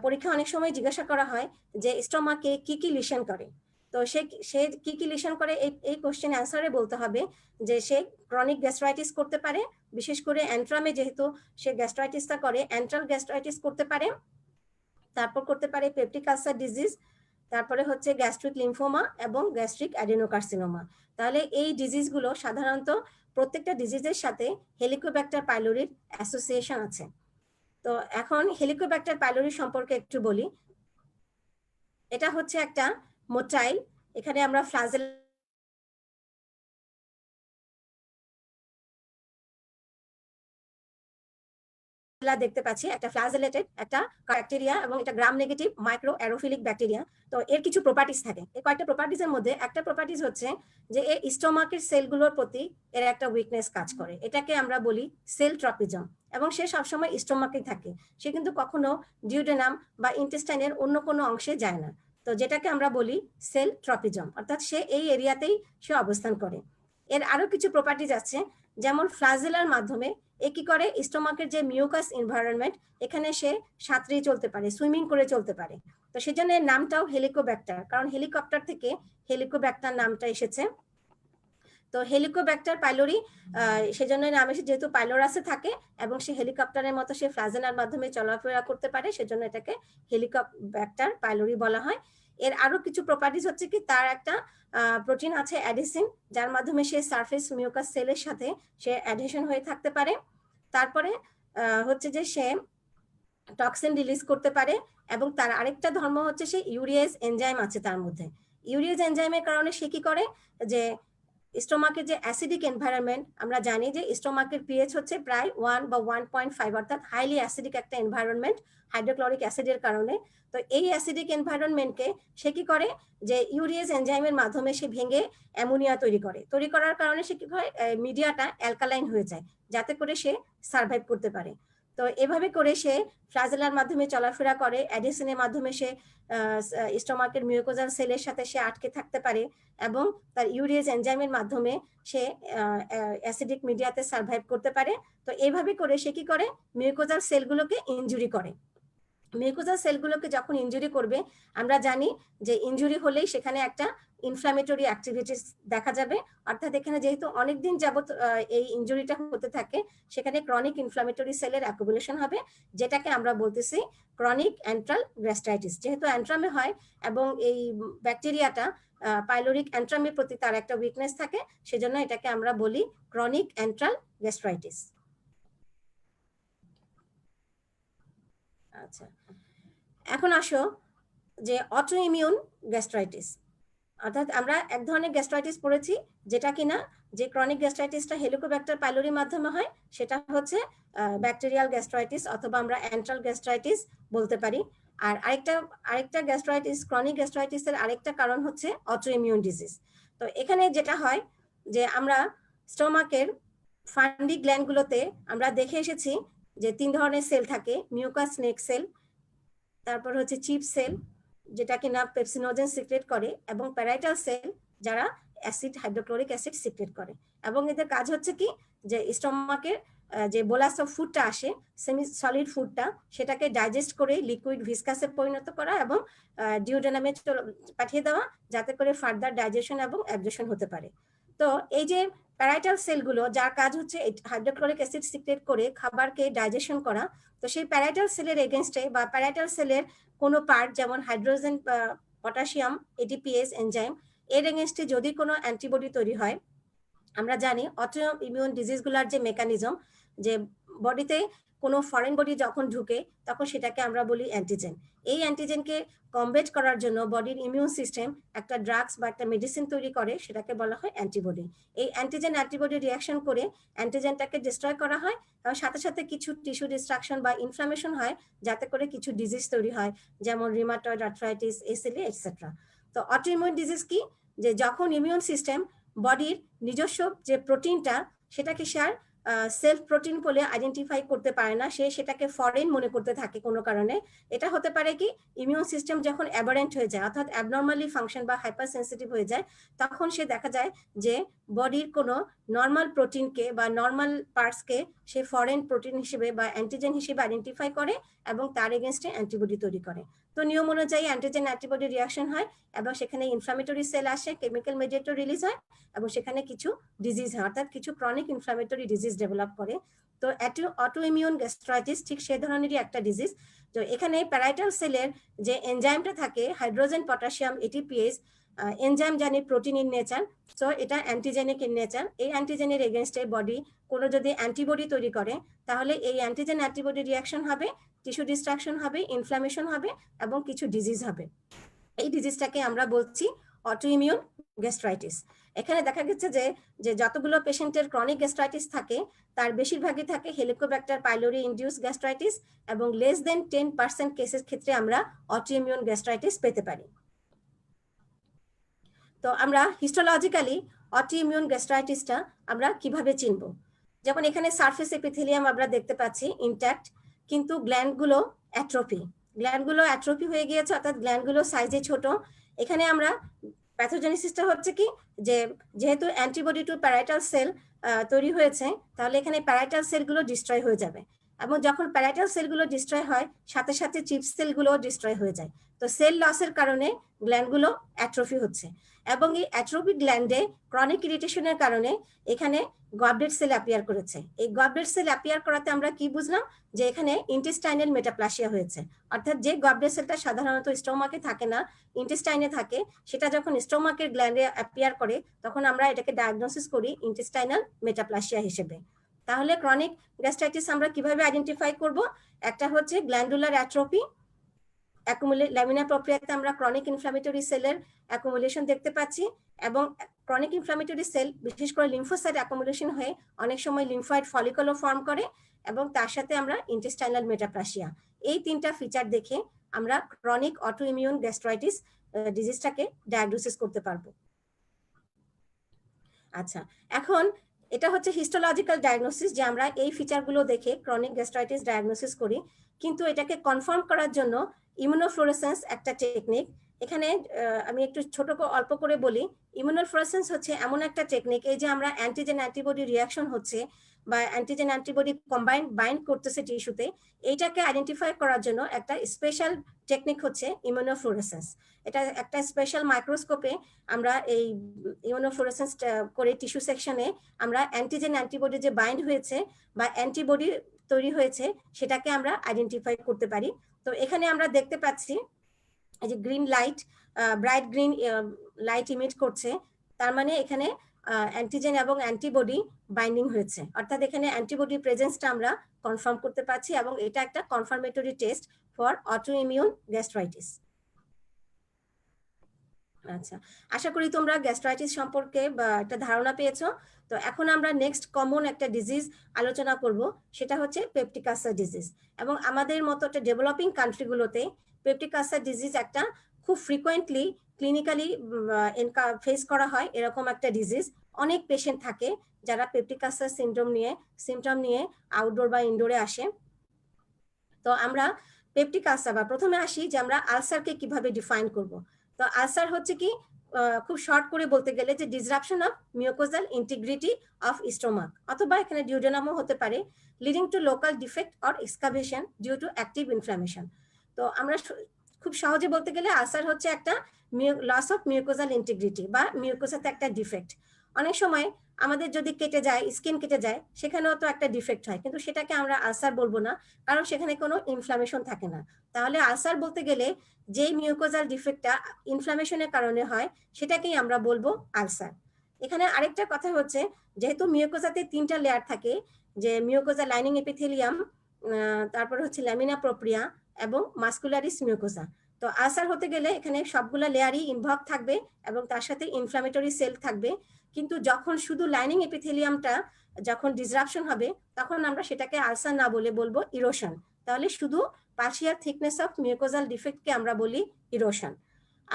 S1: পরীক্ষা অনেক সময় জিজ্ঞাসা করা হয় যে স্টোমাকে কি কি লিশন করে। তো সে সে কি কি লিশন করে এই কোশ্চেন অ্যান্সারে বলতে হবে যে সে ক্রনিক গ্যাস্ট্রাইটিস করতে পারে, বিশেষ করে অ্যান্ট্রামে যেহেতু সে গ্যাস্ট্রাইটিসটা করে, অ্যান্ট্রাল গ্যাস্ট্রাইটিস করতে পারে, তারপর করতে পারে পেপটিক আলসার ডিজিজ, তারপরে হচ্ছে গ্যাস্ট্রিক লিম্ফোমা এবং গ্যাস্ট্রিক অ্যাডেনোকার্সিনোমা। তাহলে এই ডিজিজগুলো সাধারণত প্রত্যেকটা ডিজিজের সাথে হেলিকোব্যাক্টার পাইলোরির অ্যাসোসিয়েশন আছে। তো এখন হেলিকোব্যাক্টার পাইলোরি সম্পর্কে একটু বলি। এটা হচ্ছে একটা মোটাইল, এখানে আমরা ফ্লাজেল দেখতে পাচ্ছি, একটা ফ্লাজেলেটেড একটা ব্যাকটেরিয়া এবং এটা গ্রাম নেগেটিভ মাইক্রো অ্যারোফিলিক ব্যাকটেরিয়া। তো এর কিছু প্রপার্টিস থাকে, এই কয়েকটা প্রপার্টিসের মধ্যে একটা প্রপার্টিস হচ্ছে যে এই স্টোমাকের সেলগুলোর প্রতি এর একটা উইকনেস কাজ করে, এটাকে আমরা বলি সেল ট্রপিজম। এবং সে সবসময় স্টোমাকেই থাকে, সে কিন্তু কখনো ডিউডেনাম বা ইন্টেস্টাইনের অন্য কোনো অংশে যায় না। তো যেটাকে আমরা বলি সেল ট্রপিজম, অর্থাৎ সে এই এরিয়াতেই সে অবস্থান করে। এর আরো কিছু প্রপার্টিজ আছে, যেমন ফ্লাজেলার মাধ্যমে এ কি করে স্টোমাকের যে মিউকাস এনভায়রনমেন্ট এখানে সে সাঁতরিয়ে চলতে পারে, সুইমিং করে চলতে পারে। তো সেজন্য এর নামটাও হেলিকোব্যাক্টার, কারণ হেলিকপ্টার থেকে হেলিকোব্যাক্টার নামটা এসেছে। তো হেলিকোব্যাক্টার পাইলোরি সেজন্য নাম এসে, যেহেতু পাইলোরাসে থাকে এবং সে হেলিকপ্টারের মতো সে ফ্লাজেলার মাধ্যমে চলাফেরা করতে পারে, সেজন্য এটাকে হেলিকোব্যাক্টার পাইলোরি বলা হয়। এর আরো কিছু প্রপার্টিজ হচ্ছে কি, তার একটা প্রোটিন আছে অ্যাডিসিন, যার মাধ্যমে সে সারফেস মিউকাস সেলের সাথে সে অ্যাডহেশন হয়ে থাকতে পারে। তারপরে হচ্ছে যে সে টক্সিন রিলিজ করতে পারে, এবং তার আরেকটা ধর্ম হচ্ছে সে ইউরিয়েজ এনজাইম আছে তার মধ্যে। ইউরিয়েজ এনজাইমের কারণে সে কি করে যে স্টোমাকের যে অ্যাসিডিক এনভায়রনমেন্ট, আমরা জানি যে স্টোমাকের পিএইচ হচ্ছে প্রায় 1 বা 1.5, অর্থাৎ হাইলি অ্যাসিডিক একটা এনভায়রনমেন্ট হাইড্রোক্লোরিক অ্যাসিডের কারণে। তো এই অ্যাসিডিক এনভায়রনমেন্টকে সে কি করে যে ইউরিয়েজ এনজাইমের মাধ্যমে সে ভেঙে অ্যামোনিয়া তৈরি করে, তৈরি করার কারণে সে কি হয় মিডিয়াটা অ্যালকালাইন হয়ে যায়, যাতে করে সে সার্ভাইভ করতে পারে। তো এভাবে করে সে ফ্লাজেলার মাধ্যমে চলাফেরা করে, অ্যাডিসিনের মাধ্যমে সে স্টোমাকের মিউকোজাল সেলের সাথে সে আটকে থাকতে পারে, এবং তার ইউরিয়েজ এনজাইমের মাধ্যমে সে অ্যাসিডিক মিডিয়াতে সার্ভাইভ করতে পারে। তো এইভাবে করে সে কি করে মিউকোজাল সেলগুলোকে ইনজুরি করে। মিউকোজাল সেলগুলোকে যখন ইনজুরি করবে, আমরা জানি যে ইনজুরি হলেই সেখানে একটা ইনফ্ল্যামেটরি অ্যাক্টিভিটিস দেখা যাবে, অর্থাৎ এখানে যেহেতু অনেকদিন যাবত এই ইনজুরিটা হতে থাকে, সেখানে ক্রনিক ইনফ্ল্যামেটরি সেলের অ্যাকুমুলেশন হবে, যেটাকে আমরা বলতেছি ক্রনিক অ্যান্ট্রাল গ্যাস্ট্রাইটিস। যেহেতু অ্যান্ট্রামে হয় এবং এই ব্যাকটেরিয়াটা পাইলোরিক অ্যান্ট্রামের প্রতি তার একটা উইকনেস থাকে, সেজন্য এটাকে আমরা বলি ক্রনিক অ্যান্ট্রাল গ্যাস্ট্রাইটিস। আচ্ছা, এখন আসো যে অটো ইমিউন গ্যাস্ট্রাইটিস, অর্থাৎ আমরা এক ধরনের গ্যাস্ট্রাইটিস পড়েছি যেটা কিনা যে ক্রনিক গ্যাস্ট্রাইটিসটা হেলিকোব্যাক্টার পাইলোরির মাধ্যমে হয়, সেটা হচ্ছে ব্যাকটেরিয়াল গ্যাস্ট্রাইটিস অথবা আমরা অ্যান্ট্রাল গ্যাস্ট্রাইটিস বলতে পারি। আর আরেকটা গ্যাস্ট্রাইটিস, ক্রনিক গ্যাস্ট্রাইটিসের আরেকটা কারণ হচ্ছে অটো ইমিউন ডিজিজ। তো এখানে যেটা হয় যে আমরা স্টোমাকের ফান্ডি গ্ল্যান্ডগুলোতে আমরা দেখে এসেছি যে 3 ধরনের সেল থাকে, মিউকাস নেক সেল, তারপর হচ্ছে চিপ সেল যেটা কিনা পেপসিনোজেন সিক্রেট করে, এবং প্যারাইটাল সেল যারা অ্যাসিড হাইড্রোক্লোরিক অ্যাসিড সিক্রেট করে। এবং এদের কাজ হচ্ছে কি যে স্টোমাকের যে বোলাস অফ ফুডটা আসে, সেমি সলিড ফুডটা, সেটাকে ডাইজেস্ট করে লিকুইড ভিসকাসে পরিণত করা এবং ডিওডেনামে পাঠিয়ে দেওয়া, যাতে করে ফার্দার ডাইজেশন এবং অ্যাবজর্পশন হতে পারে। তো এই যে প্যারাইটাল সেলগুলো যার কাজ হচ্ছে হাইড্রোক্লোরিক অ্যাসিড সিক্রেট করে খাবারকে ডাইজেশন করা, তো সেই প্যারাইটাল সেলের এগেনস্টে বা প্যারাইটাল সেলের কোনো পার্ট যেমন হাইড্রোজেন পটাশিয়াম এটিপিএস এনজাইম, এর এগেনস্টে যদি কোনো অ্যান্টিবডি তৈরি হয়, আমরা জানি অটো ইমিউন ডিজিজগুলোর যে মেকানিজম, যে বডিতে কোনো ফরেন বডি যখন ঢুকে তখন সেটাকে আমরা বলি অ্যান্টিজেন। এই অ্যান্টিজেনকে কমব্যাট করার জন্য বডির ইমিউন সিস্টেম একটা ড্রাগস বা একটা মেডিসিন তৈরি করে, সেটাকে বলা হয় অ্যান্টিবডি। এই অ্যান্টিজেন অ্যান্টিবডি রিয়াকশন করে অ্যান্টিজেনটাকে ডিস্ট্রয় করা হয়, এবং সাথে সাথে কিছু টিস্যু ডিস্ট্রাকশন বা ইনফ্লামেশন হয়, যাতে করে কিছু ডিজিজ তৈরি হয়, যেমন রিমাটয়েড আর্থ্রাইটিস, এসএলই এটসেট্রা। তো অটো ইমিউন ডিজিজ কি, যে যখন ইমিউন সিস্টেম বডির নিজস্ব যে প্রোটিনটা সেটাকে সে আর সেলফ প্রোটিন বলে আইডেন্টিফাই করতে পারে না, সে সেটাকে ফরেন মনে করতে থাকে কোনো কারণে। এটা হতে পারে কি ইমিউন সিস্টেম যখন অ্যাবারেন্ট হয়ে যায়, অর্থাৎ অ্যাবনর্মালি ফাংশন বা হাইপার সেন্সিটিভ হয়ে যায়, তখন সে দেখা যায় যে বডির কোনো নর্মাল প্রোটিনকে বা নর্মাল পার্টসকে সে ফরেন প্রোটিন হিসেবে বা অ্যান্টিজেন হিসেবে আইডেন্টিফাই করে এবং তার এগেনস্টে অ্যান্টিবডি তৈরি করে। তো নিয়ম অনুযায়ী অ্যান্টিজেন অ্যান্টিবডি রিয়াকশন হয় এবং সেখানে ইনফ্লামেটরি সেল আসে, কেমিক্যাল মেডিয়েটর রিলিজ হয় এবং সেখানে কিছু ডিজিজ হয়, অর্থাৎ কিছু ক্রনিক ইনফ্লামেটরি ডিজিজ ডেভেলপ করে। তো অটো ইমিউন গ্যাস্ট্রাইটিস ঠিক সেই ধরনেরই একটা ডিজিজ। তো এখানে প্যারাইটাল সেলের যে এনজাইমটা থাকে হাইড্রোজেন পটাশিয়াম এটিপিএস এনজাইম জানি প্রোটিন ইন নেচার, সো এটা অ্যান্টিজেনিক ইন নেচার। এই অ্যান্টিজেনের এগেনস্টে বডি কোনো যদি অ্যান্টিবডি তৈরি করে তাহলে এই অ্যান্টিজেন অ্যান্টিবডি রিয়াকশন হবে, টিস্যু ডিস্ট্রাকশন হবে, ইনফ্লামেশন হবে এবং কিছু ডিজিজ হবে। এই ডিজিজটাকে আমরা বলছি অটোইমিউন গ্যাস্ট্রাইটিস। এখানে দেখা গেছে যে যতগুলো পেশেন্টের ক্রনিক গ্যাস্ট্রাইটিস থাকে তার বেশিরভাগই থাকে হেলিকোব্যাক্টার পাইলোরি ইনডিউস গ্যাস্ট্রাইটিস এবং লেস দেন 10% কেসের ক্ষেত্রে আমরা অটোইমিউন গ্যাস্ট্রাইটিস পেতে পারি। তো আমরা হিস্টোলজিক্যালি অটোইমিউন গ্যাস্ট্রাইটিসটা আমরা কিভাবে চিনব? যেমন এখানে সারফেস এপিথেলিয়াম আমরা দেখতে পাচ্ছি ইনট্যাক্ট, কিন্তু গ্ল্যান্ডগুলো অ্যাট্রোফি হয়ে গিয়েছে, অর্থাৎ গ্ল্যান্ডগুলো সাইজে ছোট। এখানে আমরা প্যাথোজেনেসিসটা হচ্ছে কি যে যেহেতু অ্যান্টিবডি টু প্যারাইটাল সেল তৈরি হয়েছে, তাহলে এখানে প্যারাইটাল সেলগুলো ডিস্ট্রয় হয়ে যাবে এবং যখন প্যারাইটাল সেলগুলো ডিস্ট্রয় হয় সাথে সাথে চিপ সেলগুলো ডিস্ট্রয় হয়ে যায়। তো সেল লসের কারণে গ্ল্যান্ডগুলো অ্যাট্রোফি হচ্ছে এবং এই অ্যাট্রোফিক গ্ল্যান্ডে ক্রনিক ইরিটেশনের কারণে এখানে গবলেট সেল অ্যাপিয়ার করেছে। এই গবলেট সেল অ্যাপিয়ার করাতে আমরা কি বুঝলাম যে এখানে ইন্টেস্টাইনাল মেটাপ্লাসিয়া হয়েছে, অর্থাৎ যে গবলেট সেলটা সাধারণত স্টোমাকে থাকে না, ইন্টেস্টাইনে থাকে, সেটা যখন স্টোমাকের গ্ল্যান্ডে অ্যাপিয়ার করে তখন আমরা এটাকে ডায়াগনোসিস করি ইন্টেস্টাইনাল মেটাপ্লাসিয়া হিসেবে। তাহলে ক্রনিক গ্যাস্ট্রাইটিস আমরা কিভাবে আইডেন্টিফাই করব? একটা হচ্ছে গ্ল্যান্ডুলার অ্যাট্রোফি, ল্যামিনার প্রক্রিয়াতে আমরা ক্রনিক ইনফ্লামেটরি সেলের অ্যাকুমুলেশন দেখতে পাচ্ছি এবং ক্রনিক ইনফ্লামেটরি সেল বিশেষ করে লিম্ফোসাইট অ্যাকুমুলেশন হয়ে অনেক সময় লিম্ফয়েড ফলিকলও ফর্ম করে এবং তার সাথে আমরা ইন্টেস্টাইনাল মেটাপ্লাসিয়া, এই তিনটা ফিচার দেখে আমরা ক্রনিক অটোইমিউন গ্যাস্ট্রাইটিস ডিজিজটাকে ডায়াগনোসিস করতে পারবো। আচ্ছা, এখন এটা হচ্ছে হিস্টোলজিক্যাল ডায়াগনোসিস, যে আমরা এই ফিচারগুলো দেখে ক্রনিক গ্যাস্ট্রাইটিস ডায়াগনোসিস করি, কিন্তু এটাকে কনফার্ম করার জন্য ইমিউনোফ্লোরেসেন্স একটা টেকনিক। এখানে আমি একটু অল্প করে বলি। ইমিউনোফ্লোরেসেন্স হচ্ছে এমন একটা টেকনিক, এই যে আমরা অ্যান্টিজেন অ্যান্টিবডি রিয়াকশন হচ্ছে বা অ্যান্টিজেন অ্যান্টিবডি বাইন্ড করতেছে টিস্যুতে, এইটাকে আইডেন্টিফাই করার জন্য একটা স্পেশাল টেকনিক হচ্ছে ইমিউনোফ্লোরেসেন্স। এটা একটা স্পেশাল মাইক্রোস্কোপে আমরা এই ইমিউনোফ্লোরেসেন্স করে টিস্যু সেকশনে আমরা অ্যান্টিজেন অ্যান্টিবডি যে বাইন্ড হয়েছে বা অ্যান্টিবডি তৈরি হয়েছে সেটাকে আমরা আইডেন্টিফাই করতে পারি। তো এখানে আমরা দেখতে পাচ্ছি এই যে green light, bright green light emit করছে, তার মানে এখানে অ্যান্টিজেন এবং অ্যান্টিবডি বাইন্ডিং হয়েছে, অর্থাৎ এখানে অ্যান্টিবডি প্রেজেন্সটা আমরা কনফার্ম করতে পারছি এবং এটা একটা confirmatory test for autoimmune gastritis. আচ্ছা, আশা করি তোমরা গ্যাস্ট্রাইটিস সম্পর্কে একটা ধারণা পেয়েছো। তো এখন আমরা নেক্সট কমন একটা ডিজিজ আলোচনা করব, সেটা হচ্ছে পেপটিক আলসার ডিজিজ। এবং আমাদের মতো একটা ডেভেলপিং কান্ট্রিগুলোতে পেপটিক আলসার ডিজিজ একটা খুব ফ্রিকোয়েন্টলি ক্লিনিক্যালি ফেস করা হয় এরকম একটা ডিজিজ। অনেক পেশেন্ট থাকে যারা পেপটিক আলসার সিমটম নিয়ে আউটডোর বা ইনডোরে আসে। তো আমরা পেপটিক আলসার বা প্রথমে আসি যে আমরা আলসারকে কিভাবে ডিফাইন করব। তো আলসার হচ্ছে কি খুব শর্ট করে বলতে গেলে যে disruption of mucosal integrity of stomach, অথবা এখানে ডিউডেনামও হতে পারে, leading to local defect or excavation due to active inflammation. তো আমরা খুব সহজে বলতে গেলে আলসার হচ্ছে একটা লস অফ মিউকোজাল ইন্টিগ্রিটি বা মিউকোসাতে একটা ডিফেক্ট। অনেক সময় আমাদের যদি কেটে যায়, স্কিন কেটে যায়, সেখানেও তো একটা ডিফেক্ট হয়, কিন্তু সেটাকে আমরা আলসার বলবো না, কারণ সেখানে কোনো ইনফ্লামেশন থাকে না। তাহলে আলসার বলতে গেলে যেই মিউকোজাল ডিফেক্টটা ইনফ্লামেশনের কারণে হয় সেটাকেই আমরা বলবো আলসার। এখানে আরেকটা কথা হচ্ছে, যেহেতু মিউকোজাতে 3টা লেয়ার থাকে, যে মিউকোজা লাইনিং এপিথেলিয়াম, তারপর হচ্ছে ল্যামিনা প্রোপ্রিয়া এবং মাস্কুলারিস মিউকোজা। তো আলসার হতে গেলে এখানে সবগুলো লেয়ারই ইনভলভ থাকবে এবং তার সাথে ইনফ্লামেটরি সেল থাকবে, কিন্তু যখন শুধু লাইনিং এপিথেলিয়ামটা যখন ডিসরাপশন হবে তখন আমরা সেটাকে আলসার না বলে বলবো ইরোশন। তাহলে শুধু পার্শিয়াল থিকনেস অফ মিউকোজাল ডিফেক্টকে আমরা বলি ইরোশন।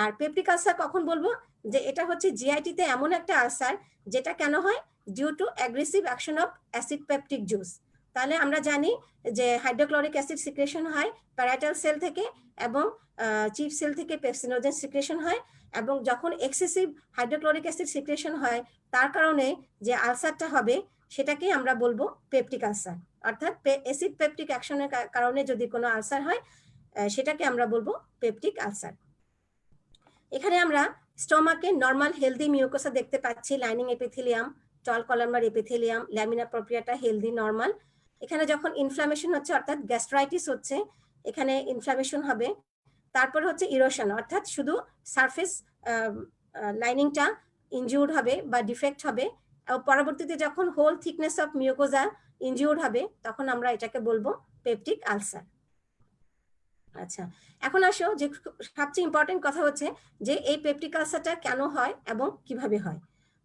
S1: আর পেপটিক আলসার কখন বলবো? যে এটা হচ্ছে জিআইটিতে এমন একটা আলসার যেটা কেন হয়, due to aggressive action of acid peptic juice. তাহলে আমরা জানি যে হাইড্রোক্লোরিক অ্যাসিড সিক্রেশন হয় প্যারাইটাল সেল থেকে এবং চিপ সেল থেকে পেপসিনোজেন সিক্রেশন হয়, এবং যখন এক্সেসিভ হাইড্রোক্লোরিক অ্যাসিড সিক্রেশন হয় তার কারণে যে আলসারটা হবে সেটাকেই আমরা বলবো পেপটিক আলসার। অর্থাৎ অ্যাসিড পেপটিক অ্যাকশনের কারণে যদি কোনো আলসার হয় সেটাকে আমরা বলবো পেপটিক আলসার। এখানে আমরা স্টোমাকে নর্মাল হেলদি মিউকোসা দেখতে পাচ্ছি, lining epithelium, tall columnar epithelium, lamina প্রোপ্রিয়াটা হেলদি নর্মাল। এখানে যখন ইনফ্লামেশন হচ্ছে অর্থাৎ গ্যাস্ট্রাইটিস হচ্ছে, এখানে ইনফ্লামেশন হবে। তারপর হচ্ছে ইরোশন, অর্থাৎ শুধু সারফেস লাইনিংটা ইনজিউর্ড হবে বা ডিফেক্ট হবে। পরবর্তীতে যখন whole thickness of mucosa injured হবে তখন আমরা এটাকে বলবো পেপটিক আলসার। আচ্ছা, এখন আসো যে সবচেয়ে ইম্পর্টেন্ট কথা হচ্ছে যে এই পেপটিক আলসারটা কেন হয় এবং কিভাবে হয়।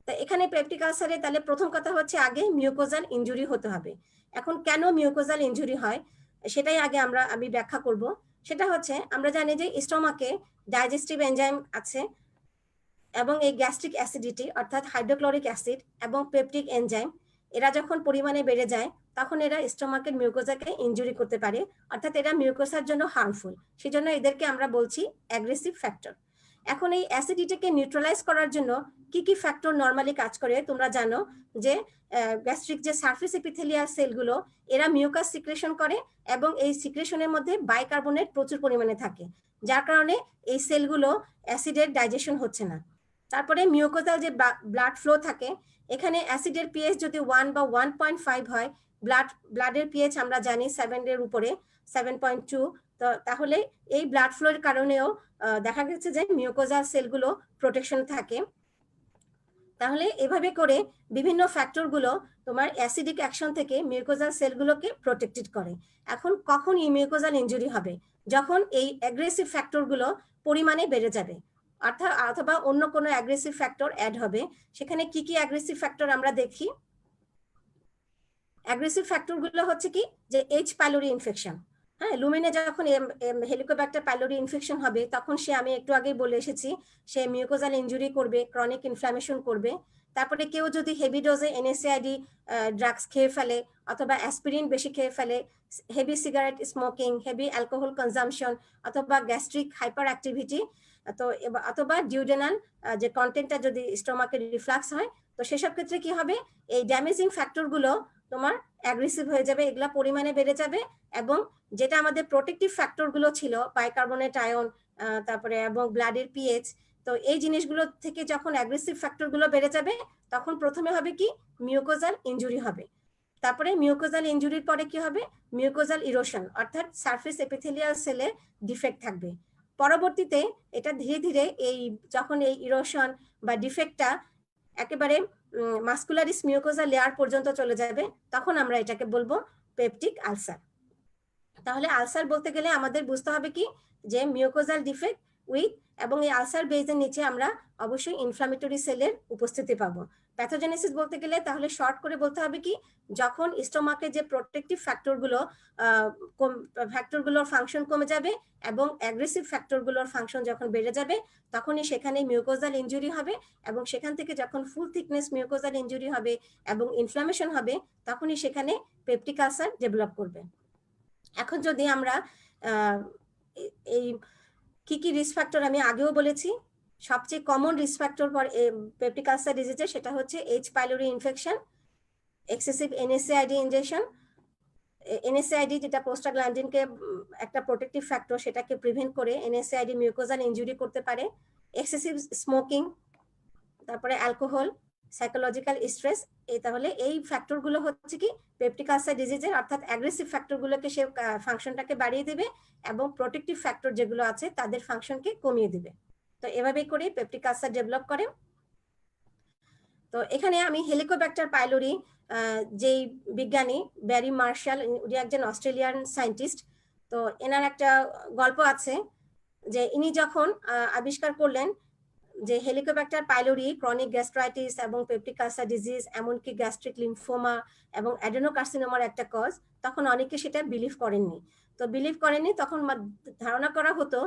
S1: তা এখানে পেপটিক আলসারে তাহলে প্রথম কথা হচ্ছে আগে মিউকোজাল ইনজুরি হতে হবে। এখন কেন মিউকোজাল ইনজুরি হয় সেটাই আগে আমি ব্যাখ্যা করব। সেটা হচ্ছে আমরা জানি যে স্টোমাকে ডাইজেস্টিভ এনজাইম আছে এবং এই গ্যাস্ট্রিক অ্যাসিডিটি অর্থাৎ হাইড্রোক্লোরিক অ্যাসিড এবং পেপটিক এনজাইম এরা যখন পরিমাণে বেড়ে যায় তখন এরা স্টোমাকের মিউকোজাকে ইনজুরি করতে পারে, অর্থাৎ এরা মিউকোসার জন্য হার্মফুল। সেজন্য এদেরকে আমরা বলছি অ্যাগ্রেসিভ ফ্যাক্টর। এখন এই অ্যাসিডিটিকে নিউট্রালাইজ করার জন্য কি কি ফ্যাক্টর নর্মালি কাজ করে তোমরা জানো যে গ্যাস্ট্রিক যে সারফেস এপিথেলিয়াল সেলগুলো এরা মিউকাস সিক্রেশন করে এবং এই সিক্রেশনের মধ্যে বাইকার্বনেট প্রচুর পরিমাণে থাকে, যার কারণে এই সেলগুলো অ্যাসিডের ডাইজেশন হচ্ছে না। তারপরে মিউকোজাল যে ব্লাড ফ্লো থাকে, এখানে অ্যাসিডের পিএইচ যদি 1 বা 1.5 হয়, ব্লাডের পিএইচ আমরা জানি 7 এর উপরে 7.2, তো তাহলে এই ব্লাড ফ্লোর কারণেও দেখা গেছে যে মিউকোজাল সেলগুলো প্রোটেকশন থাকে। তাহলে এভাবে করে বিভিন্ন ফ্যাক্টরগুলো তোমার অ্যাসিডিক অ্যাকশন থেকে মিউকোজাল সেলগুলোকে প্রোটেক্টেড করে। এখন কখন এই মিউকোজাল ইনজুরি হবে? যখন এই অ্যাগ্রেসিভ ফ্যাক্টরগুলো পরিমাণে বেড়ে যাবে, অর্থাৎ অথবা অন্য কোনো অ্যাগ্রেসিভ ফ্যাক্টর অ্যাড হবে। সেখানে কি কি অ্যাগ্রেসিভ ফ্যাক্টর আমরা দেখি। অ্যাগ্রেসিভ ফ্যাক্টরগুলো হচ্ছে কি যে এইচ পাইলোরি ইনফেকশন। হ্যাঁ, লুমিনে যখন হেলিকোব্যাক্টার পাইলোরি ইনফেকশন হবে তখন আমি একটু আগেই বলে এসেছি সে মিউকোজাল ইনজুরি করবে, ক্রনিক ইনফ্লামেশন করবে। তারপরে কেউ যদি হেভি ডোজে এনএসএআইডি ড্রাগস খেয়ে ফেলে অথবা অ্যাসপিরিন বেশি খেয়ে ফেলে, heavy cigarette smoking, heavy alcohol consumption অথবা গ্যাস্ট্রিক হাইপার অ্যাক্টিভিটি, তো অথবা ডিউডেনাল যে কন্টেন্টটা যদি স্টোমাকের রিফ্লাক্স হয়, তো সেসব ক্ষেত্রে কি হবে এই ড্যামেজিং ফ্যাক্টরগুলো তোমার অ্যাগ্রেসিভ হয়ে যাবে, এগুলা পরিমাণে বেড়ে যাবে। এবং যেটা আমাদের প্রোটেক্টিভ ফ্যাক্টরগুলো ছিল বাইকার্বনেট আয়ন, তারপরে এবং ব্লাডের পিএইচ, তো এই জিনিসগুলো থেকে যখন অ্যাগ্রেসিভ ফ্যাক্টরগুলো বেড়ে যাবে তখন প্রথমে হবে কি মিউকোজাল ইনজুরি হবে। তারপরে মিউকোজাল ইনজুরির পরে কি হবে মিউকোজাল ইরোশন, অর্থাৎ সারফেস এপিথেলিয়াল সেলে ডিফেক্ট থাকবে। পরবর্তীতে এটা ধীরে ধীরে এই যখন এই ইরোশন বা ডিফেক্টটা একেবারে মাস্কুলারিস মিউকোজা লেয়ার পর্যন্ত চলে যাবে তখন আমরা এটাকে বলবো পেপটিক আলসার। তাহলে আলসার বলতে গেলে আমাদের বুঝতে হবে কি যে মিউকোজাল ডিফেক্ট উইথ, এবং এই আলসার বেজের নিচে আমরা অবশ্যই ইনফ্লামেটরি সেলের উপস্থিতি পাবো। প্যাথোজেনেসিস বলতে গেলে তাহলে শর্ট করে বলতে হবে কি যখন স্টোমাকে যে প্রোটেক্টিভ ফ্যাক্টরগুলোর ফাংশন কমে যাবে এবং অ্যাগ্রেসিভ ফ্যাক্টরগুলোর ফাংশন যখন বেড়ে যাবে তখনই সেখানে মিউকোজাল ইনজুরি হবে, এবং সেখান থেকে যখন ফুল থিকনেস মিউকোজাল ইনজুরি হবে এবং ইনফ্লামেশন হবে তখনই সেখানে পেপটিক আলসার ডেভেলপ করবে। এখন যদি আমরা এই কি কি রিস্ক ফ্যাক্টর আমি আগেও বলেছি, সবচেয়ে common risk factor for peptic ulcer ডিজিজে সেটা হচ্ছে H pylori infection, excessive NSAID injection. NSAID যেটা প্রোস্টাগ্ল্যান্ডিনকে একটা প্রোটেক্টিভ ফ্যাক্টর সেটাকে প্রিভেন্ট করে এনএসএআইডি মিউকোজাল ইনজুরি করতে পারে, এক্সেসিভ স্মোকিং, তারপরে অ্যালকোহল, সাইকোলজিক্যাল স্ট্রেস। তাহলে এই ফ্যাক্টরগুলো হচ্ছে কি পেপটিক আলসার ডিজিজের, অর্থাৎ অ্যাগ্রেসিভ ফ্যাক্টরগুলোকে সে ফাংশনটাকে বাড়িয়ে দিবে এবং প্রোটেক্টিভ ফ্যাক্টর যেগুলো আছে তাদের ফাংশনকে কমিয়ে দিবে। তো এভাবেই করে পেপটিক আলসার ডেভেলপ করে। তো এখানে আমি হেলিকোব্যাক্টার পাইলোরি যেই বিজ্ঞানী ব্যারি মার্শাল, উনি একজন অস্ট্রেলিয়ান সায়েন্টিস্ট। তো এনার একটা গল্প আছে যে ইনি যখন আবিষ্কার করলেন যে হেলিকোব্যাক্টার পাইলোরি ক্রনিক গ্যাস্ট্রাইটিস এবং পেপটিক আলসার ডিজিজ, এমনকি গ্যাস্ট্রিক লিম্ফোমা এবং অ্যাডেনোকার্সিনোমার একটা কজ, তখন অনেকে সেটা বিলিভ করেননি। তো বিলিভ করেননি তখন ধারণা করা হতো